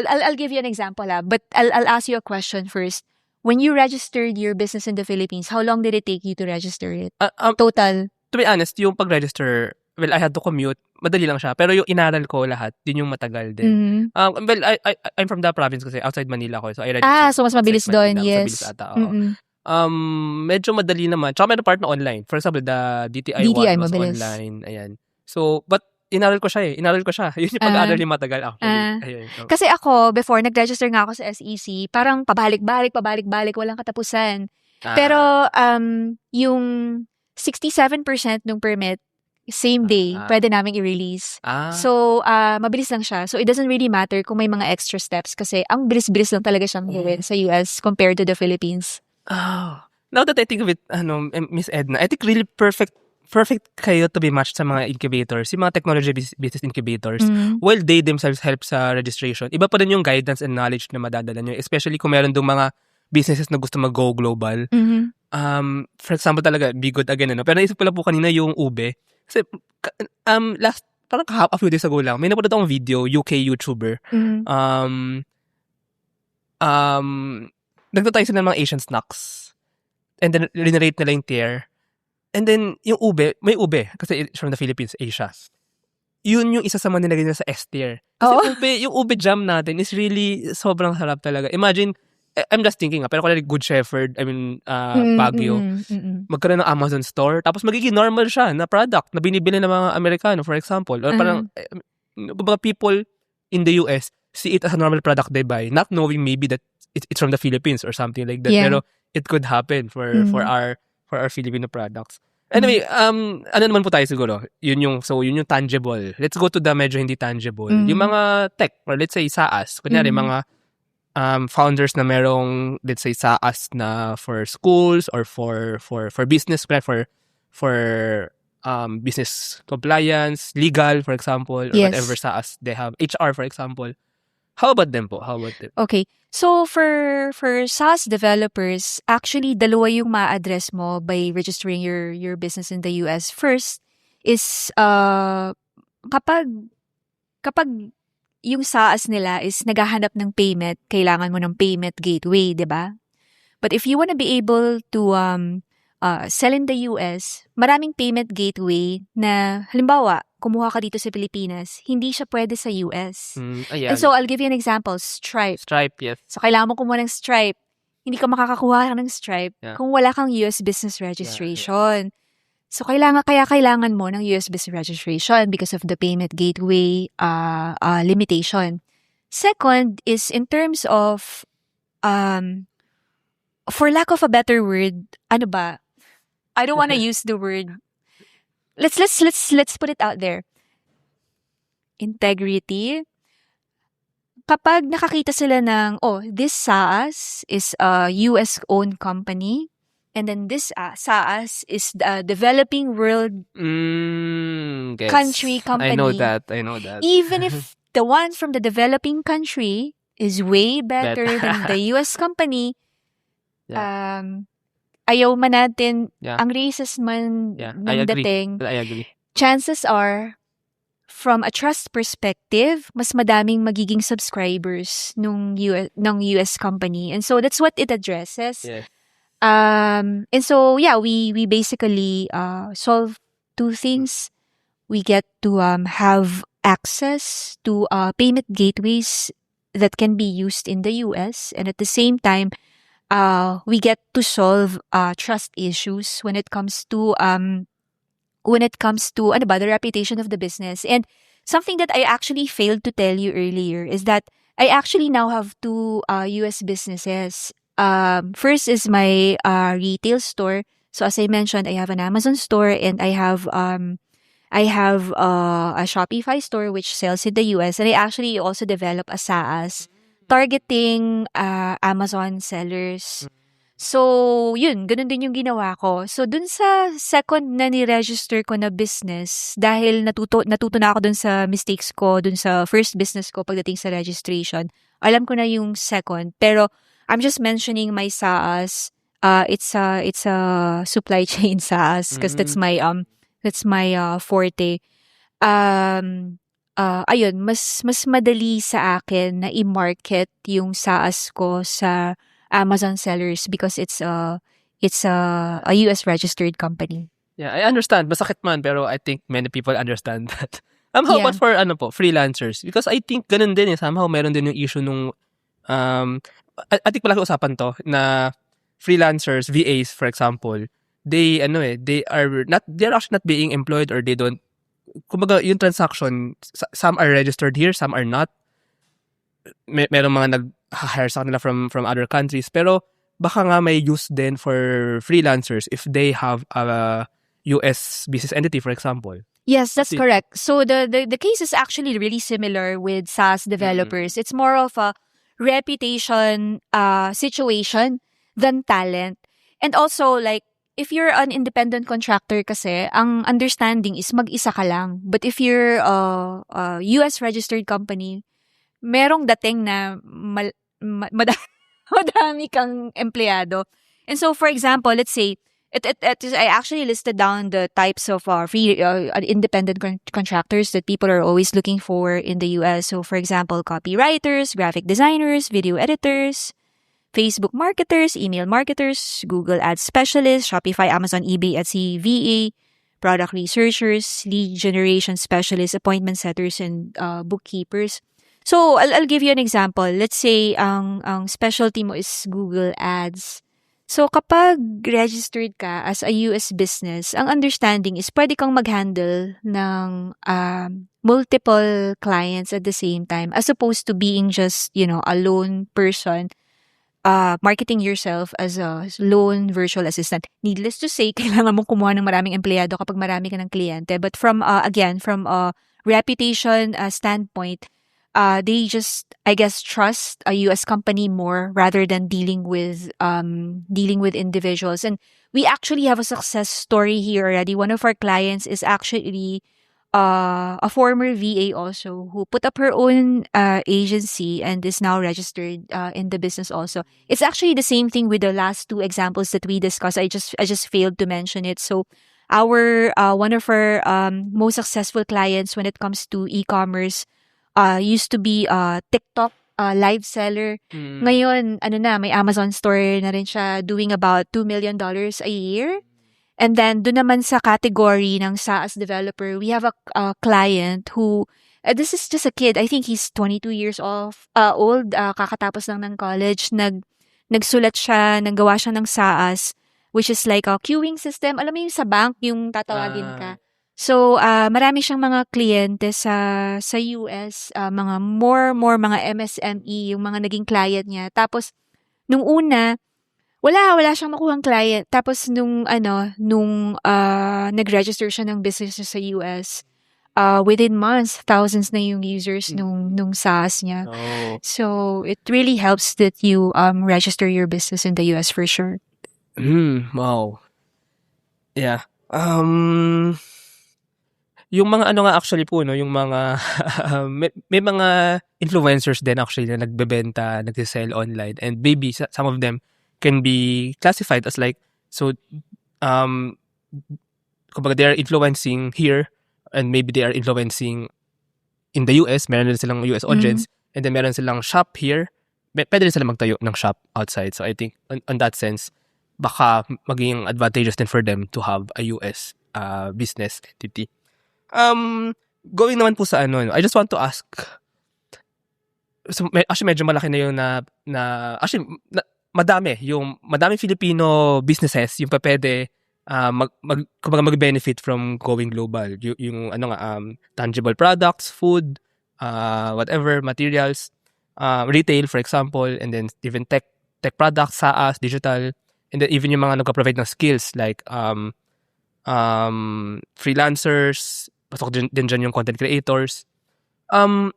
I'll give you an example but I'll ask you a question first. When you registered your business in the Philippines, how long did it take you to register it? Total? To be honest, yung pag-register, well, I had to commute. Madali lang siya. Pero yung inaral ko lahat, yun yung matagal din. Well, I'm from the province kasi outside Manila ko. So I registered. So mas mabilis doon, yes. Mas mabilis ata, medyo madali naman. Tsaka meron part na online. For example, the DTI one was mabilis. online. Ayan. So, but inaral ko siya. Yun yung pag-aaral yung matagal actually. Ayun. So. Kasi ako, before, nag-register nga ako sa SEC, parang pabalik-balik, walang katapusan. Pero, yung 67% ng permit, same day, pwede naming i-release. So, mabilis lang siya. So, it doesn't really matter kung may mga extra steps kasi ang bilis-bilis lang talaga siyang gawin sa US compared to the Philippines. Now that I think of it, Miss Edna, I think really perfect kayo to be matched sa mga incubators, yung mga technology business incubators, while they themselves help sa registration. Iba pa rin yung guidance and knowledge na madadala nyo, especially kung meron dong mga businesses na gusto mag-go global. For example talaga, be good again, pero naisip ko lang po kanina yung ube. Kasi, parang a few days ago lang, may napanood akong video, UK YouTuber. Nagtatay sila ng mga Asian snacks. And then, rinarate nila yung tier. And then, yung ube, may ube, kasi it's from the Philippines, Asia. Yun yung isa sa mga nilagay nila sa S tier. Kasi yung ube jam natin is really sobrang sarap talaga. Imagine, I'm just thinking, pero kung Good Shepherd, Baguio, magkaroon ng Amazon store, tapos magiging normal siya na product na binibili ng mga Amerikano, for example. Or parang, people in the US see it as a normal product they buy, not knowing maybe that it's from the Philippines or something like that. Pero it could happen for our Filipino products. Anyway, ano naman po tayo siguro? Yun yung tangible. Let's go to the medyo hindi tangible. Yung mga tech, or let's say SaaS. Kunyari, mga founders na merong, let's say, SaaS na for schools or for business, for business compliance, legal, for example, or whatever SaaS they have. HR, for example. How about them po? Okay. So, for SaaS developers, actually, dalawa yung ma-address mo by registering your business in the US. First is, kapag yung SaaS nila is naghahanap ng payment, kailangan mo ng payment gateway, di ba? But if you wanna be able to sell in the US, maraming payment gateway na, halimbawa, kumuha ka dito sa Pilipinas, hindi siya pwede sa US. And so, I'll give you an example. Stripe. Yes. So, kailangan mo kumuha ng Stripe. Hindi ka makakakuha ng Stripe kung wala kang US business registration. So, kailangan mo ng US business registration because of the payment gateway limitation. Second is in terms of, for lack of a better word, ano ba? I don't want to use the word. Let's put it out there. Integrity. Kapag nakakita sila ng, this SaaS is a US-owned company, and then this SaaS is the developing world country company. I know that. Even if the one from the developing country is way better than the US company, ayaw man natin, ang racist man ng dating, I agree. chances are, from a trust perspective, mas madaming magiging subscribers ng US company. And so that's what it addresses. Yes. And so, we basically solve two things. We get to have access to payment gateways that can be used in the US. And at the same time, we get to solve trust issues when it comes to the reputation of the business. And something that I actually failed to tell you earlier is that I actually now have two US businesses. First is my retail store. So as I mentioned, I have an Amazon store and I have a Shopify store which sells in the US, and I actually also develop a SaaS targeting Amazon sellers. So, yun, ganun din yung ginawa ko. So, dun sa second na ni-register ko na business, dahil natuto na ako dun sa mistakes ko, dun sa first business ko pagdating sa registration, alam ko na yung second. Pero, I'm just mentioning my SaaS. It's a supply chain SaaS because that's my forte. Ayun, mas madali sa akin na i-market yung SaaS ko sa Amazon sellers because it's a US registered company. Yeah, I understand. Masakit man, pero I think many people understand that. How about for freelancers? Because I think ganun din somehow meron din yung issue nung I think palagi usapan to na freelancers, VAs for example, they're actually not being employed, or they don't, kumbaga yung transaction, some are registered here, some are not. Merong mga nag-hire sa kanila from other countries, pero baka nga may use din for freelancers if they have a US business entity, for example. Yes, that's correct. So the case is actually really similar with SaaS developers. It's more of a reputation situation than talent. And also, like, if you're an independent contractor kasi, ang understanding is mag-isa ka lang. But if you're a US registered company, merong dating na madami kang empleyado. And so, for example, let's say, I actually listed down the types of free independent contractors that people are always looking for in the US. So, for example, copywriters, graphic designers, video editors, Facebook marketers, email marketers, Google Ads specialists, Shopify, Amazon, eBay, Etsy, VA, product researchers, lead generation specialists, appointment setters, and bookkeepers. So, I'll give you an example. Let's say ang specialty mo is Google Ads. So, kapag registered ka as a US business, ang understanding is pwede kang mag-handle ng multiple clients at the same time as opposed to being just, a lone person marketing yourself as a lone virtual assistant. Needless to say, kailangan mong kumuha ng maraming empleyado kapag marami ka ng kliyente. But from a reputation standpoint, they just, I guess, trust a US company more rather than dealing with individuals. And we actually have a success story here already. One of our clients is actually a former VA also who put up her own agency and is now registered in the business also. It's actually the same thing with the last two examples that we discussed. I just failed to mention it. So our one of our most successful clients when it comes to e-commerce used to be TikTok live seller. Ngayon, may Amazon store na rin siya doing about $2 million a year. And then, doon naman sa category ng SaaS developer, we have a client who, this is just a kid, I think he's 22 years old, kakatapos lang ng college, nagsulat siya, naggawa siya ng SaaS, which is like a queuing system. Alam mo yung sa bank, yung tatawagin ka. So, marami siyang mga kliyente sa US, mga mga MSME, yung mga naging client niya. Tapos, nung una, wala siyang makuhang client. Tapos nung nag-register siya ng business sa US, within months, thousands na yung users nung SaaS niya. Oh. So it really helps that you register your business in the US for sure. Wow. Yeah. Yung mga ano nga actually po, no, yung mga may mga influencers din actually na nagbebenta, nagsisell online, and maybe some of them can be classified as like, so kumbaga they are influencing here, and maybe they are influencing in the US, meron din silang US audience, and then meron silang shop here, pwede rin sila magtayo ng shop outside. So I think on that sense, baka maging advantageous din for them to have a US business entity. Going naman po sa ano, I just want to ask, so actually medyo malaki na yung actually madaming Filipino businesses yung pwede kumbaga mag-benefit from going global. Yung ano nga, tangible products, food, whatever, materials, retail for example, and then even tech products, SaaS, digital, and then even yung mga nagpa-provide ng skills like freelancers, pasok din dyan yung content creators.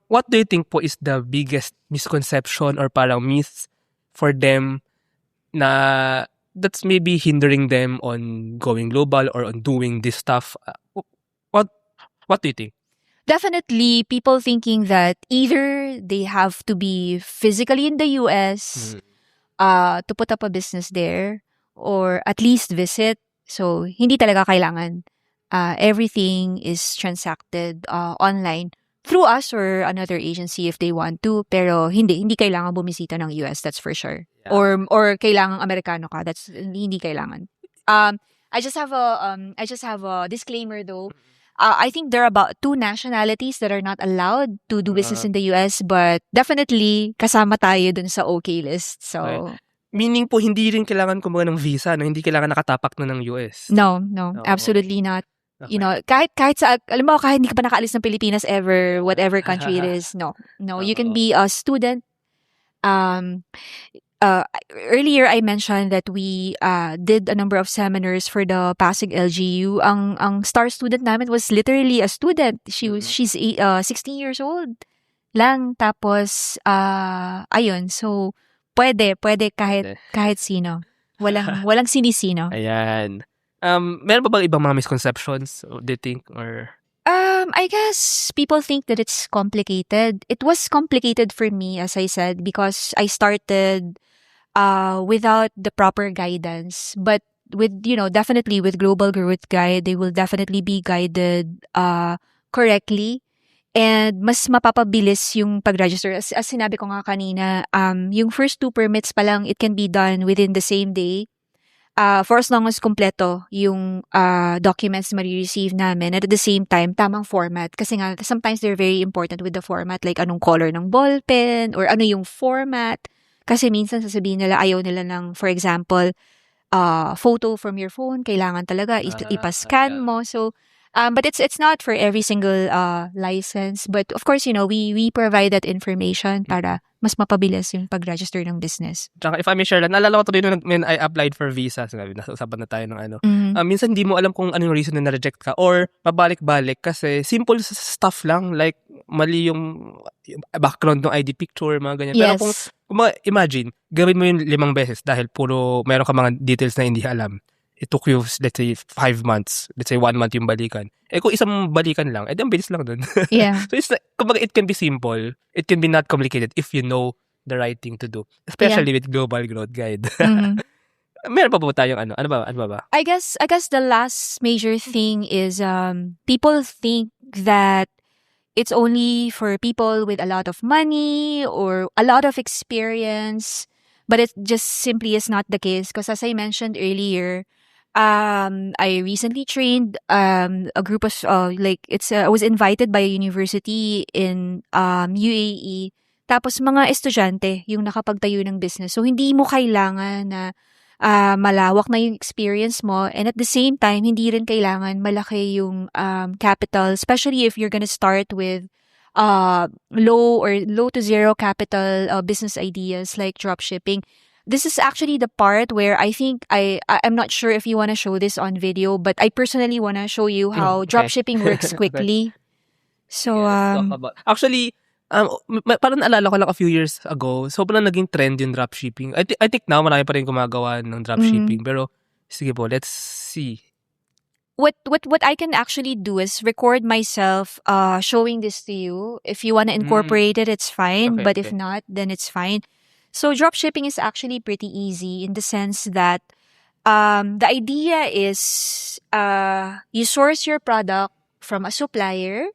What do you think po is the biggest misconception or parang myth for them na that's maybe hindering them on going global or on doing this stuff? What do you think? Definitely, people thinking that either they have to be physically in the US to put up a business there, or at least visit. So, hindi talaga kailangan. Everything is transacted online through us or another agency if they want to. Pero hindi kailangan bumisita ng US, that's for sure. Yeah. Or kailangan Amerikano ka, that's hindi kailangan. I just have a disclaimer though. I think there are about 2 nationalities that are not allowed to do business in the US, but definitely kasama tayo dun sa okay list. So, Okay. Meaning po, hindi rin kailangan kumbaga ng visa, no? Hindi kailangan nakatapak na ng US. no, Oo. absolutely not. Okay. You know, kahit sa, alam mo, kahit hindi ka pa nakaalis ng Pilipinas ever, whatever country it is, no, you can Oo. be a student. Earlier I mentioned that we did a number of seminars for the Pasig LGU. Ang star student namin was literally a student. She's 16 years old lang. Tapos ayun, so pwede kahit sino. Walang sinisino. Ayan. Meron ba bang ibang mga misconceptions, do you think? Or I guess people think that it's complicated. It was complicated for me, as I said, because I started without the proper guidance. But with, definitely with Global Growth Guide, they will definitely be guided correctly. And mas mapapabilis yung pag-register. As sinabi ko nga kanina, yung first 2 permits pa lang, it can be done within the same day. For as long as kompleto yung documents na marireceive namin, and at the same time, tamang format. Kasi nga, sometimes they're very important with the format, like anong color ng ballpen, or ano yung format. Kasi minsan sasabihin nila, ayaw nila ng, for example, photo from your phone, kailangan talaga ipascan mo. So, but it's not for every single license. But of course, we provide that information para mas mapabilis yung pag-register ng business. Tsaka if I may share lang, naalala ko to rin when I applied for visa, sabi, nasa usapan na tayo ng ano. Minsan hindi mo alam kung anong reason na na-reject ka or pabalik-balik kasi simple stuff lang, like mali yung background ng ID picture, mga ganyan. Pero Yes. kung imagine, gawin mo yun 5 beses dahil puro meron ka mga details na hindi alam. It took you, let's say, 5 months. Let's say 1 month yung balikan. Kung isang balikan lang, ang bilis lang dun. Yeah. So it's like, kumbaga, it can be simple. It can be not complicated if you know the right thing to do. Especially with Global Growth Guide. Meron pa po tayong ano? Ano ba? I guess the last major thing is people think that it's only for people with a lot of money or a lot of experience, but it just simply is not the case. Because as I mentioned earlier, I recently trained a group of I was invited by a university in UAE. Tapos mga estudyante yung nakapagtayo ng business. So hindi mo kailangan na malawak na yung experience mo, and at the same time hindi rin kailangan malaki yung capital, especially if you're gonna start with low to zero capital business ideas like dropshipping. This is actually the part where I think I'm not sure if you want to show this on video, but I personally want to show you how Okay. dropshipping works quickly. So, Actually, parang naalala ko lang a few years ago, sobrang naging trend yung dropshipping. I think now marami pa rin gumagawa ng dropshipping. Pero, sige po, let's see. what I can actually do is record myself showing this to you. If you want to incorporate it, it's fine. Okay, But if okay. not, then it's fine. So drop shipping is actually pretty easy in the sense that the idea is you source your product from a supplier,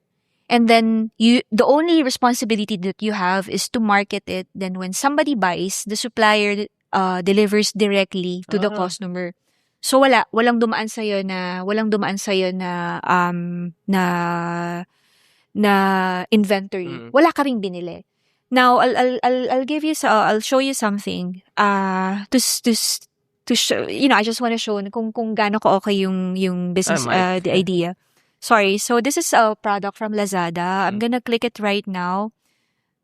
and then the only responsibility that you have is to market it. Then when somebody buys, the supplier delivers directly to the customer. So walang dumaan sa na inventory. Wala ka ring binili. Now I'll show you something to show, I just want to show kung gaano ka okay yung business the idea. Sorry. So this is a product from Lazada. I'm gonna click it right now.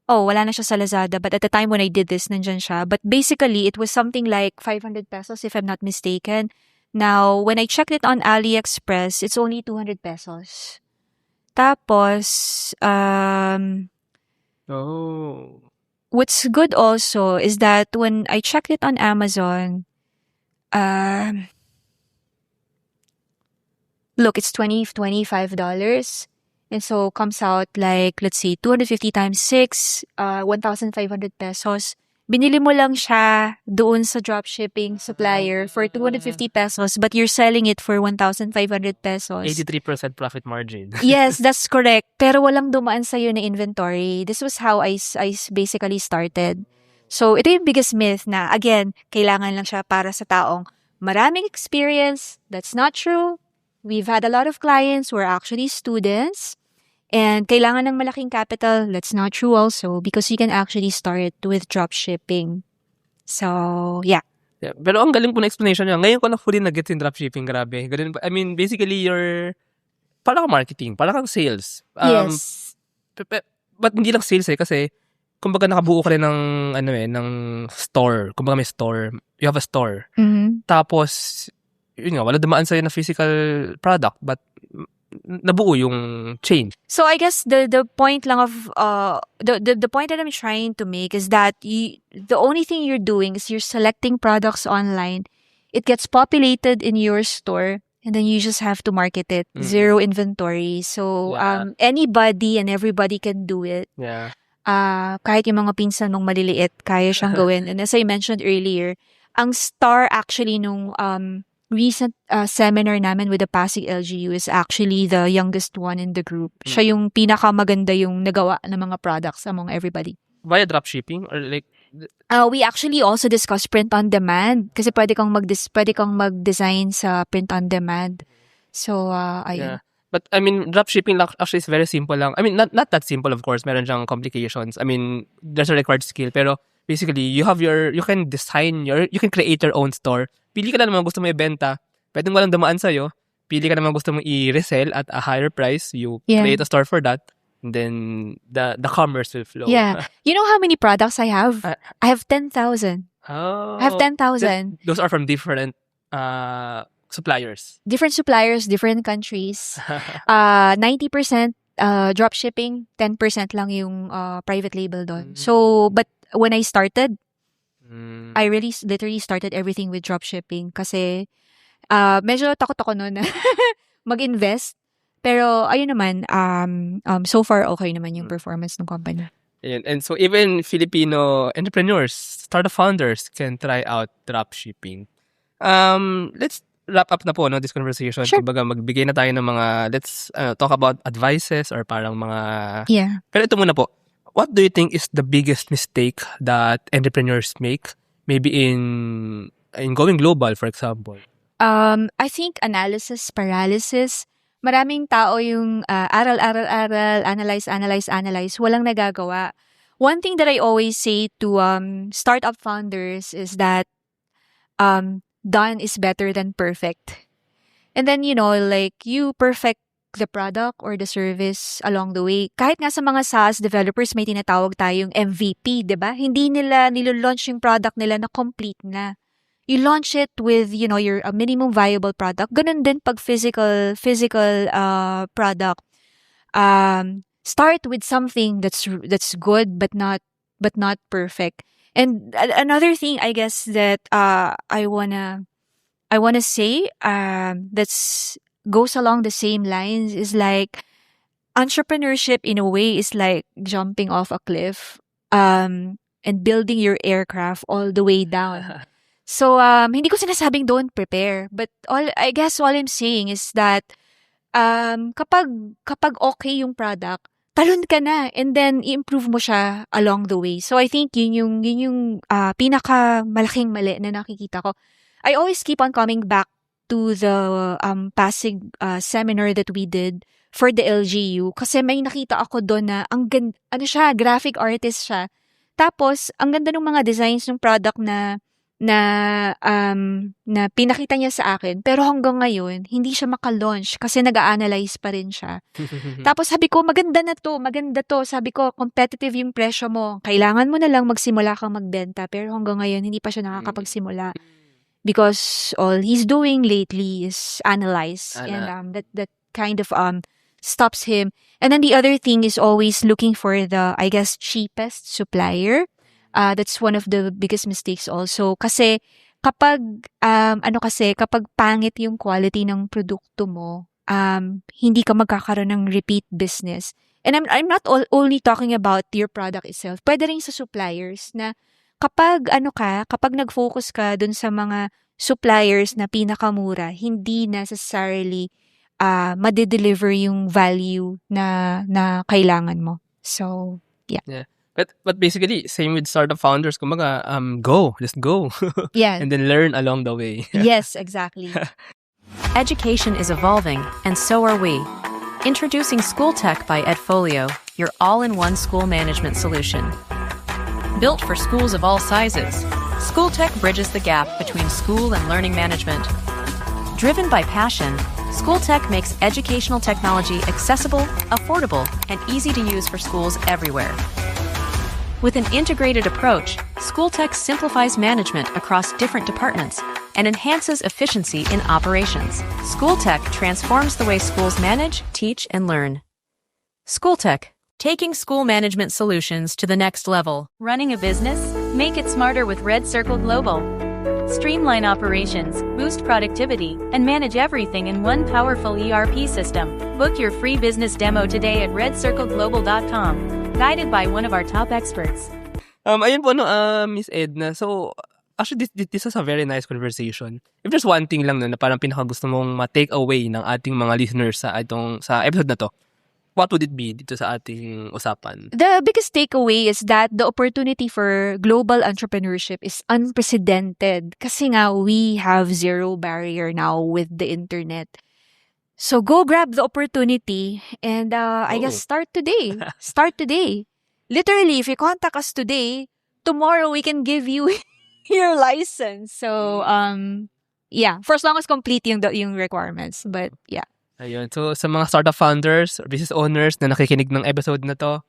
Oh, wala na siya sa Lazada, but at the time when I did this, nandyan siya. But basically, it was something like 500 pesos if I'm not mistaken. Now, when I checked it on AliExpress, it's only 200 pesos. Tapos, what's good also is that when I checked it on Amazon, look, it's $25. And so comes out like, let's see, 250 times 6, 1,500 pesos. Binili mo lang siya doon sa dropshipping supplier for 250 pesos, but you're selling it for 1,500 pesos. 83% profit margin. Yes, that's correct. Pero walang dumaan sa'yo na inventory. This was how I basically started. So, ito yung biggest myth na, again, kailangan lang siya para sa taong maraming experience. That's not true. We've had a lot of clients who are actually students. And kailangan ng malaking capital. That's not true also because you can actually start with dropshipping. So, yeah. Yeah, pero ang galing po na explanation niya. Ngayon ko na fully nag-get in dropshipping. Grabe. Ganun, I mean, basically, parang kang marketing. Parang kang sales. Yes. But hindi lang sales kasi kumbaga nakabuo ka rin ng store. Kumbaga may store. You have a store. Mm-hmm. Tapos, yun nga, wala dumaan sa'yo na physical product. But nabuo yung chain. So I guess the point lang of the point that I'm trying to make is that the only thing you're doing is you're selecting products online. It gets populated in your store and then you just have to market it. Mm-hmm. Zero inventory. So anybody and everybody can do it. Yeah. Kahit yung mga pinsan mong maliliit, kaya siyang gawin. And as I mentioned earlier, ang star actually nung recent seminar namin with the Pasig LGU is actually the youngest one in the group. Siya yung pinakamaganda yung nagawa ng mga products among everybody. Via dropshipping or like? We actually also discuss print on demand kasi pwede kang mag-design sa print on demand. So, ayun. Yeah. But I mean, dropshipping actually is very simple lang. I mean, not that simple of course. Meron siyang complications. I mean, there's a required skill pero basically, you can create your own store. Pili ka na naman gusto mo ibenta. Pwedeng walang dumaan sa'yo. Pili ka naman gusto mo i-resell at a higher price. You create a store for that. And then, the commerce will flow. Yeah. You know how many products I have? I have 10,000. Oh. I have 10,000. Those are from different suppliers. Different suppliers, different countries. 90% drop shipping, 10% lang yung private label doon. So, but when I started, I really literally started everything with dropshipping kasi medyo takot ako noon na mag-invest. Pero ayun naman, so far okay naman yung performance ng company. And so even Filipino entrepreneurs, startup founders can try out dropshipping. Let's wrap up na po this conversation. Sure. Kumbaga magbigay na tayo ng mga, let's talk about advices or parang mga... Yeah. Pero ito muna po. What do you think is the biggest mistake that entrepreneurs make? Maybe in going global, for example. I think analysis paralysis. Maraming tao yung aral, analyze. Walang nagagawa. One thing that I always say to startup founders is that done is better than perfect. And then, like you perfect the product or the service along the way. Kahit nga sa mga SaaS developers, may tinatawag tayong MVP, di ba? Hindi nila nilo-launch yung product nila na complete na. You launch it with, your a minimum viable product. Ganun din pag physical product. Start with something that's good but not perfect. And another thing, I guess that I wanna say that's goes along the same lines is like entrepreneurship in a way is like jumping off a cliff and building your aircraft all the way down. So hindi ko sinasabing don't prepare, but I guess all I'm saying is that kapag okay yung product, talon ka na and then i-improve mo siya along the way. So I think yun yung pinaka malaking mali na nakikita ko. I always keep on coming back to the Pasig seminar that we did for the LGU kasi may nakita ako doon na ano siya, graphic artist siya. Tapos ang ganda ng mga designs ng product na pinakita niya sa akin. Pero hanggang ngayon, hindi siya maka-launch kasi nag-a-analyze pa rin siya. Tapos sabi ko, maganda to. Sabi ko, competitive yung presyo mo. Kailangan mo na lang magsimula kang magbenta. Pero hanggang ngayon, hindi pa siya nakakapagsimula. Because all he's doing lately is analyze. And that kind of stops him. And then the other thing is always looking for the, I guess, cheapest supplier. That's one of the biggest mistakes also. Kasi kapag pangit yung quality ng produkto mo, hindi ka magkakaroon ng repeat business. And I'm not only talking about your product itself. Pwede rin sa suppliers na kapag nag-focus ka dun sa mga suppliers na pinakamura, hindi necessarily madideliver yung value na kailangan mo. So, yeah. But basically, same with startup founders. Kumbaga, just go. Yeah. And then learn along the way. Yes, exactly. Education is evolving, and so are we. Introducing School Tech by Edfolio, your all-in-one school management solution. Built for schools of all sizes, School Tech bridges the gap between school and learning management. Driven by passion, School Tech makes educational technology accessible, affordable, and easy to use for schools everywhere. With an integrated approach, School Tech simplifies management across different departments and enhances efficiency in operations. School Tech transforms the way schools manage, teach, and learn. School Tech, taking school management solutions to the next level. Running a business? Make it smarter with Red Circle Global. Streamline operations, boost productivity, and manage everything in one powerful ERP system. Book your free business demo today at redcircleglobal.com. Guided by one of our top experts. Ayun po, Miss Edna. So, actually, this is a very nice conversation. If there's one thing lang na parang pinakagusto mong ma-take away ng ating mga listeners sa episode na to, what would it be dito sa ating usapan? The biggest takeaway is that the opportunity for global entrepreneurship is unprecedented kasi nga we have zero barrier now with the internet. So go grab the opportunity and I guess start today. Start today. Literally, if you contact us today, tomorrow we can give you your license. So yeah, for as long as complete yung requirements. But yeah. Ayun. So, sa mga startup founders or business owners na nakikinig ng episode na to,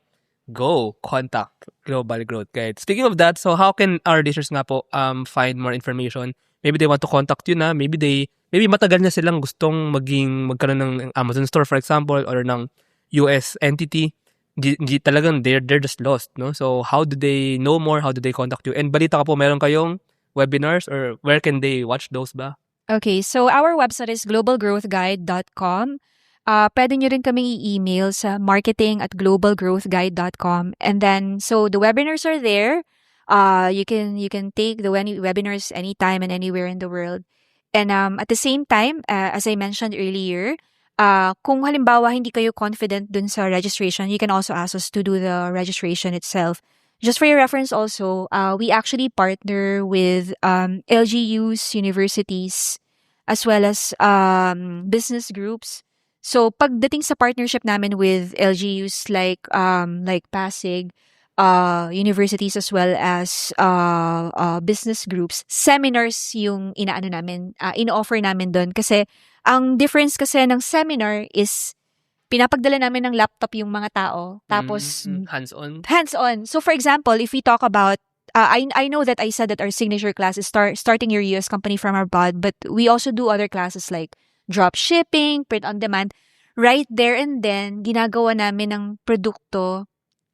go contact Global Growth Guide. Speaking of that, so how can our listeners nga po find more information? Maybe they want to contact you na. Maybe matagal na silang gustong magkaroon ng Amazon store, for example, or ng US entity. Di talagang they're just lost, no? So, how do they know more? How do they contact you? And balita ka po, meron kayong webinars or where can they watch those ba? Okay, so our website is globalgrowthguide.com. Pwede nyo rin kaming i-email sa marketing@globalgrowthguide.com. And then, so the webinars are there. You can take the webinars anytime and anywhere in the world. And at the same time, as I mentioned earlier, kung halimbawa hindi kayo confident dun sa registration, you can also ask us to do the registration itself. Just for your reference also, we actually partner with LGUs, universities, as well as business groups. So pagdating sa partnership namin with LGUs like Pasig, universities as well as business groups, seminars yung ino-offer namin doon. Kasi ang difference kasi ng seminar is pinapagdala namin ng laptop yung mga tao. Tapos, hands-on. Hands-on. So, for example, if we talk about, I know that I said that our signature class is starting your US company from abroad, but we also do other classes like drop shipping, print on demand. Right there and then, ginagawa namin ng produkto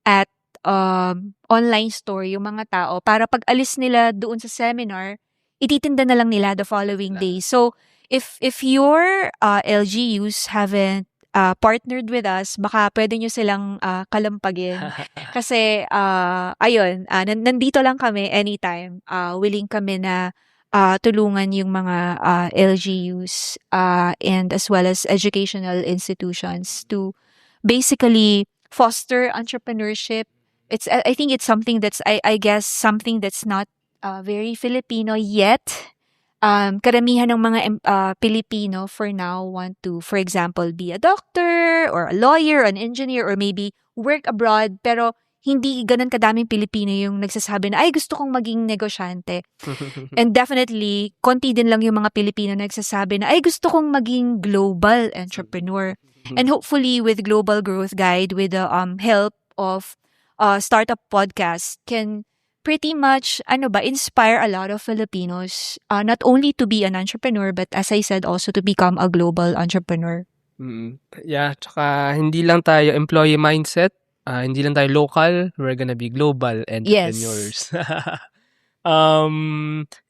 at online store yung mga tao para pag alis nila doon sa seminar, ititinda na lang nila the following day. So, if your LGUs haven't partnered with us, baka pwede nyo silang kalampagin. Kasi, ayun, nandito lang kami anytime. Willing kami na tulungan yung mga LGUs and as well as educational institutions to basically foster entrepreneurship. I think it's something that's, I guess, something that's not very Filipino yet. Karamihan ng mga Pilipino for now want to, for example, be a doctor or a lawyer, an engineer, or maybe work abroad. Pero hindi ganun kadaming Pilipino yung nagsasabi na, ay, gusto kong maging negosyante. And definitely, konti din lang yung mga Pilipino na nagsasabi na, ay, gusto kong maging global entrepreneur. And hopefully, with Global Growth Guide, with the help of Startup Podcast, can pretty much, inspire a lot of Filipinos, not only to be an entrepreneur, but as I said, also to become a global entrepreneur. Yeah, tsaka hindi lang tayo employee mindset, hindi lang tayo local, we're gonna be global entrepreneurs.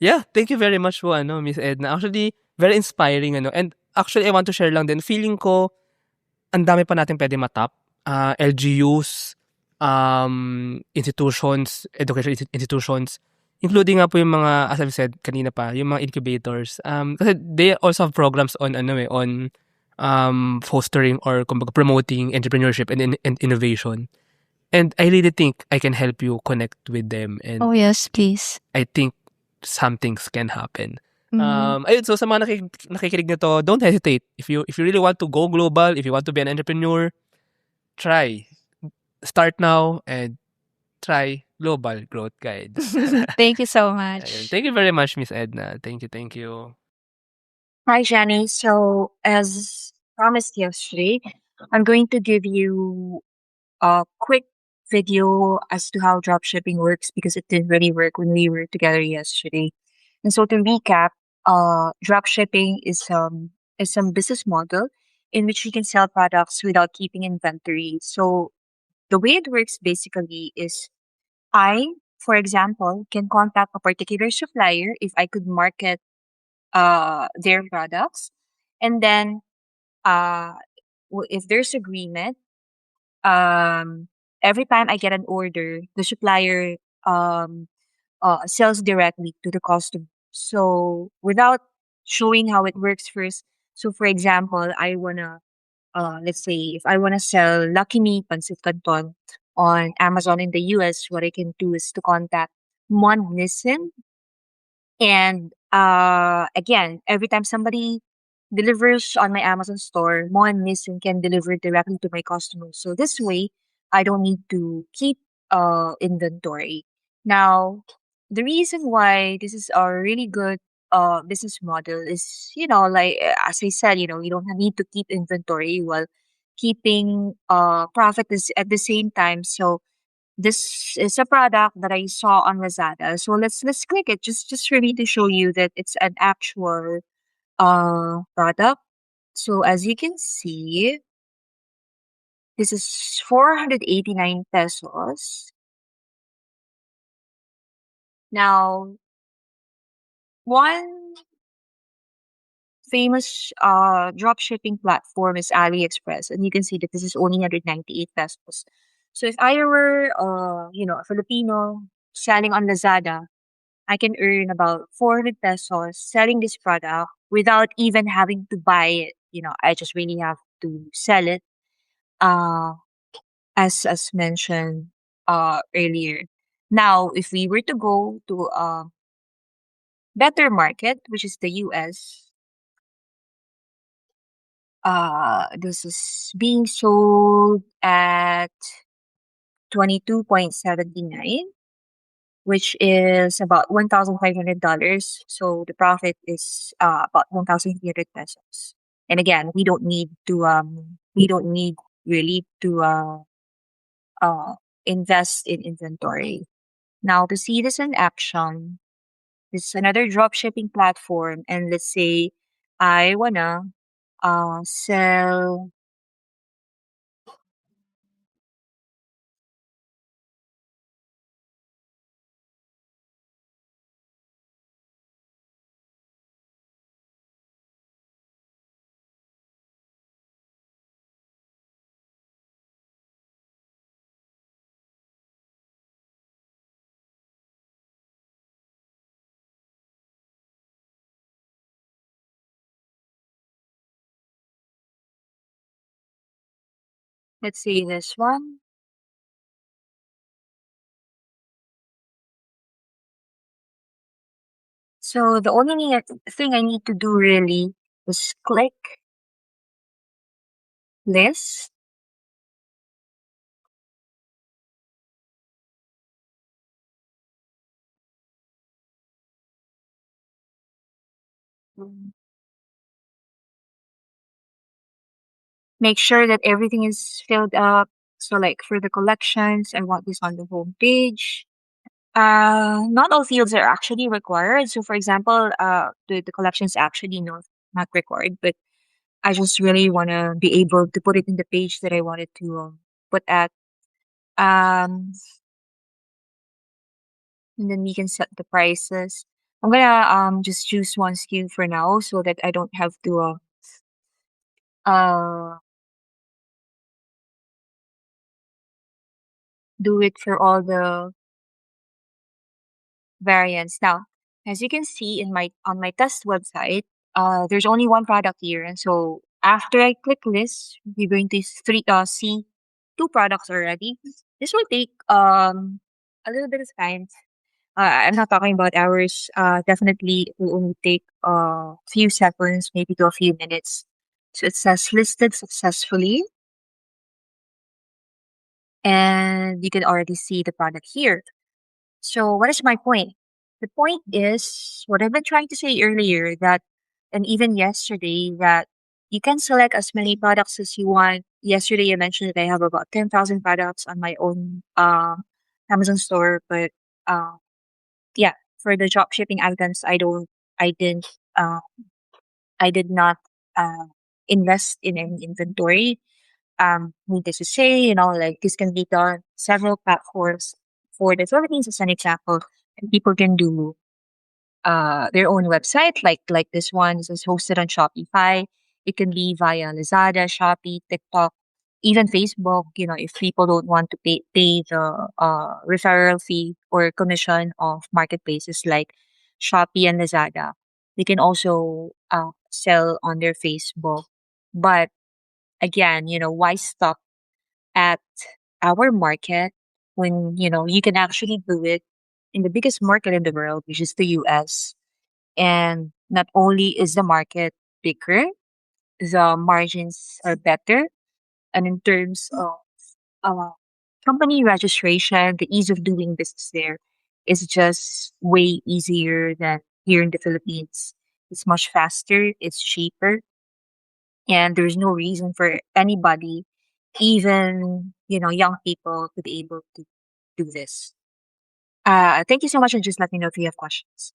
Yeah, thank you very much po, Miss Edna. Actually, very inspiring, and actually, I want to share lang din, feeling ko, ang dami pa natin pwede matap, LGUs, institutions, education institutions, including nga po yung mga, as I've said kanina pa, yung mga incubators. Kasi they also have programs on, on fostering or kumbaga promoting entrepreneurship and innovation. And I really think I can help you connect with them. And Oh, yes, please. I think some things can happen. Ayun, so sa mga nakikinig nito, don't hesitate. If you really want to go global, if you want to be an entrepreneur, try. Start now and try Global Growth Guide. Thank you so Ayun. much. Thank you very much, Miss Edna. Thank you. Hi, Jenny. So, as promised yesterday, I'm going to give you a quick video as to how dropshipping works because it didn't really work when we were together yesterday. And so, to recap, dropshipping is some business model in which you can sell products without keeping inventory. So, the way it works basically is I, for example, can contact a particular supplier if I could market their products, and then uh if there's agreement, um every time I get an order, the supplier um sells directly to the customer. So without showing how it works first, so for example, I wanna let's say if I wanna sell Lucky Me Pancit Canton on Amazon in the US, what I can do is to contact Mon Nissen. And again, every time somebody delivers on my Amazon store, Mo and Nissen can deliver directly to my customers. So this way, I don't need to keep inventory. Now, the reason why this is a really good business model is, like as I said, you don't need to keep inventory while keeping profit is at the same time. So this is a product that I saw on Lazada. So let's click it just for me to show you that it's an actual product. So as you can see, this is 489 pesos. Now, one famous drop shipping platform is AliExpress, and you can see that this is only 198 pesos. So if I were a Filipino selling on Lazada, I can earn about 400 pesos selling this product without even having to buy it. I just really have to sell it, uh, as mentioned earlier. Now, if we were to go to a better market, which is the US, this is being sold at 22.79, which is about $1,500. So the profit is about 1,300 pesos. And again, we don't need really to invest in inventory. Now, to see this in action, this is another drop shipping platform, and let's say I wanna sell Let's say this one. So the only thing I need to do really is click list. Make sure that everything is filled up. So like for the collections, I want this on the home page. Not all fields are actually required. So for example, the collections actually not required, but I just really want to be able to put it in the page that I wanted to put at. Um, and then we can set the prices. I'm gonna just choose one SKU for now so that I don't have to uh do it for all the variants. Now, as you can see in my on my test website, there's only one product here, and so after I click list, you're going to see two products already. This will take a little bit of time. I'm not talking about hours. Definitely, it will only take a few seconds, maybe to a few minutes. So it says listed successfully, and you can already see the product here. So what is my point? The point is what I've been trying to say earlier that, and even yesterday, that you can select as many products as you want. Yesterday, I mentioned that I have about 10,000 products on my own Amazon store, but uh, yeah, for the drop shipping items, I didn't, uh, I did not uh, invest in any inventory. Needless to say, like this can be done several platforms. For the Philippines, as an example, and people can do their own website, like this one. This is hosted on Shopify. It can be via Lazada, Shopee, TikTok, even Facebook. If people don't want to pay the referral fee or commission of marketplaces like Shopee and Lazada, they can also sell on their Facebook. But again, why stop at our market when you can actually do it in the biggest market in the world, which is the US? And not only is the market bigger, the margins are better, and in terms of uh, company registration, the ease of doing business there is just way easier than here in the Philippines. It's much faster, it's cheaper, and there's no reason for anybody, even young people, to be able to do this. Thank you so much, and just let me know if you have questions.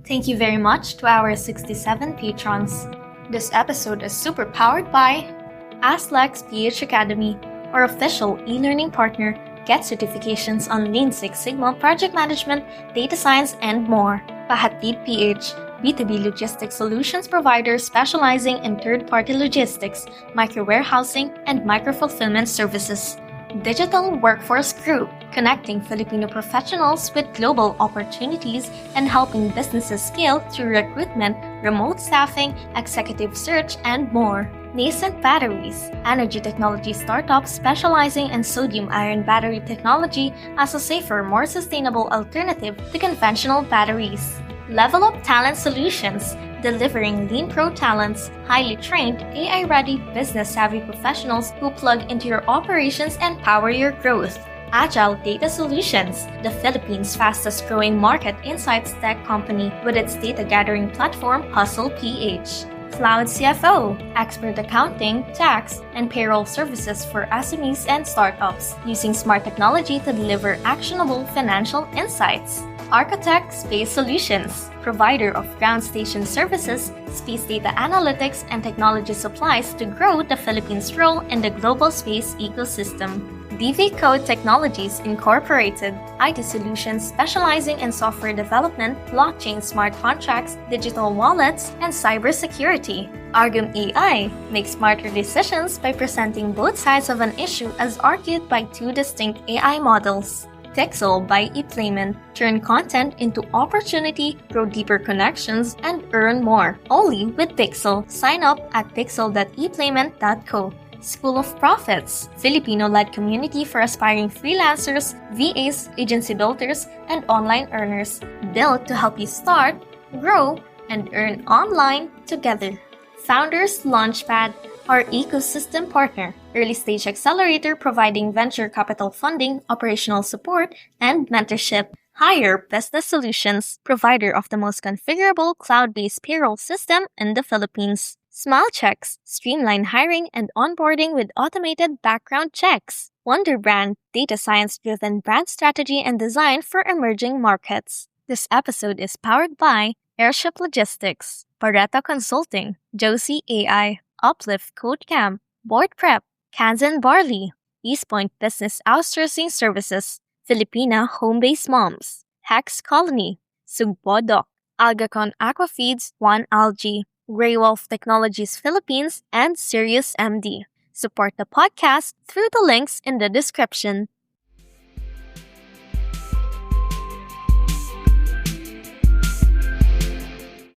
Thank you very much to our 67 patrons. This episode is super powered by ASLEX PH Academy, our official e-learning partner. Get certifications on Lean Six Sigma, project management, data science, and more. Pahatid PH, B2B logistics solutions provider specializing in third-party logistics, micro-warehousing, and micro-fulfillment services. Digital Workforce Group, connecting Filipino professionals with global opportunities and helping businesses scale through recruitment, remote staffing, executive search, and more. Nascent Batteries, energy technology startup specializing in sodium-ion battery technology as a safer, more sustainable alternative to conventional batteries. Level Up Talent Solutions, delivering Lean Pro talents, highly trained, AI-ready, business-savvy professionals who plug into your operations and power your growth. Agile Data Solutions, the Philippines' fastest-growing market insights tech company with its data-gathering platform Hustle PH. Cloud CFO, expert accounting, tax, and payroll services for SMEs and startups, using smart technology to deliver actionable financial insights. Architect Space Solutions, provider of ground station services, space data analytics, and technology supplies to grow the Philippines' role in the global space ecosystem. DV Code Technologies Incorporated, IT solutions specializing in software development, blockchain smart contracts, digital wallets, and cybersecurity. Argum AI makes smarter decisions by presenting both sides of an issue as argued by two distinct AI models. Pixel by ePlayman, turn content into opportunity, grow deeper connections, and earn more. Only with Pixel. Sign up at pixel.eplayman.co. School of Profits, Filipino-led community for aspiring freelancers, VAs, agency builders, and online earners, built to help you start, grow, and earn online together. Founders Launchpad, our ecosystem partner, early-stage accelerator providing venture capital funding, operational support, and mentorship. Hire Business Solutions, provider of the most configurable cloud-based payroll system in the Philippines. SmileChecks, streamline hiring and onboarding with automated background checks. Wonderbrand, data science-driven brand strategy and design for emerging markets. This episode is powered by Airship Logistics, Pareto Consulting, Josie AI, Uplift Codecamp, Board Prep, Kansan Barley, Eastpoint Business Outsourcing Services, Filipina Home-Based Moms, Hex Colony, Sugbo Doc, Algacon Aquafeeds, One Algae, Grey Wolf Technologies Philippines, and Sirius MD. Support the podcast through the links in the description.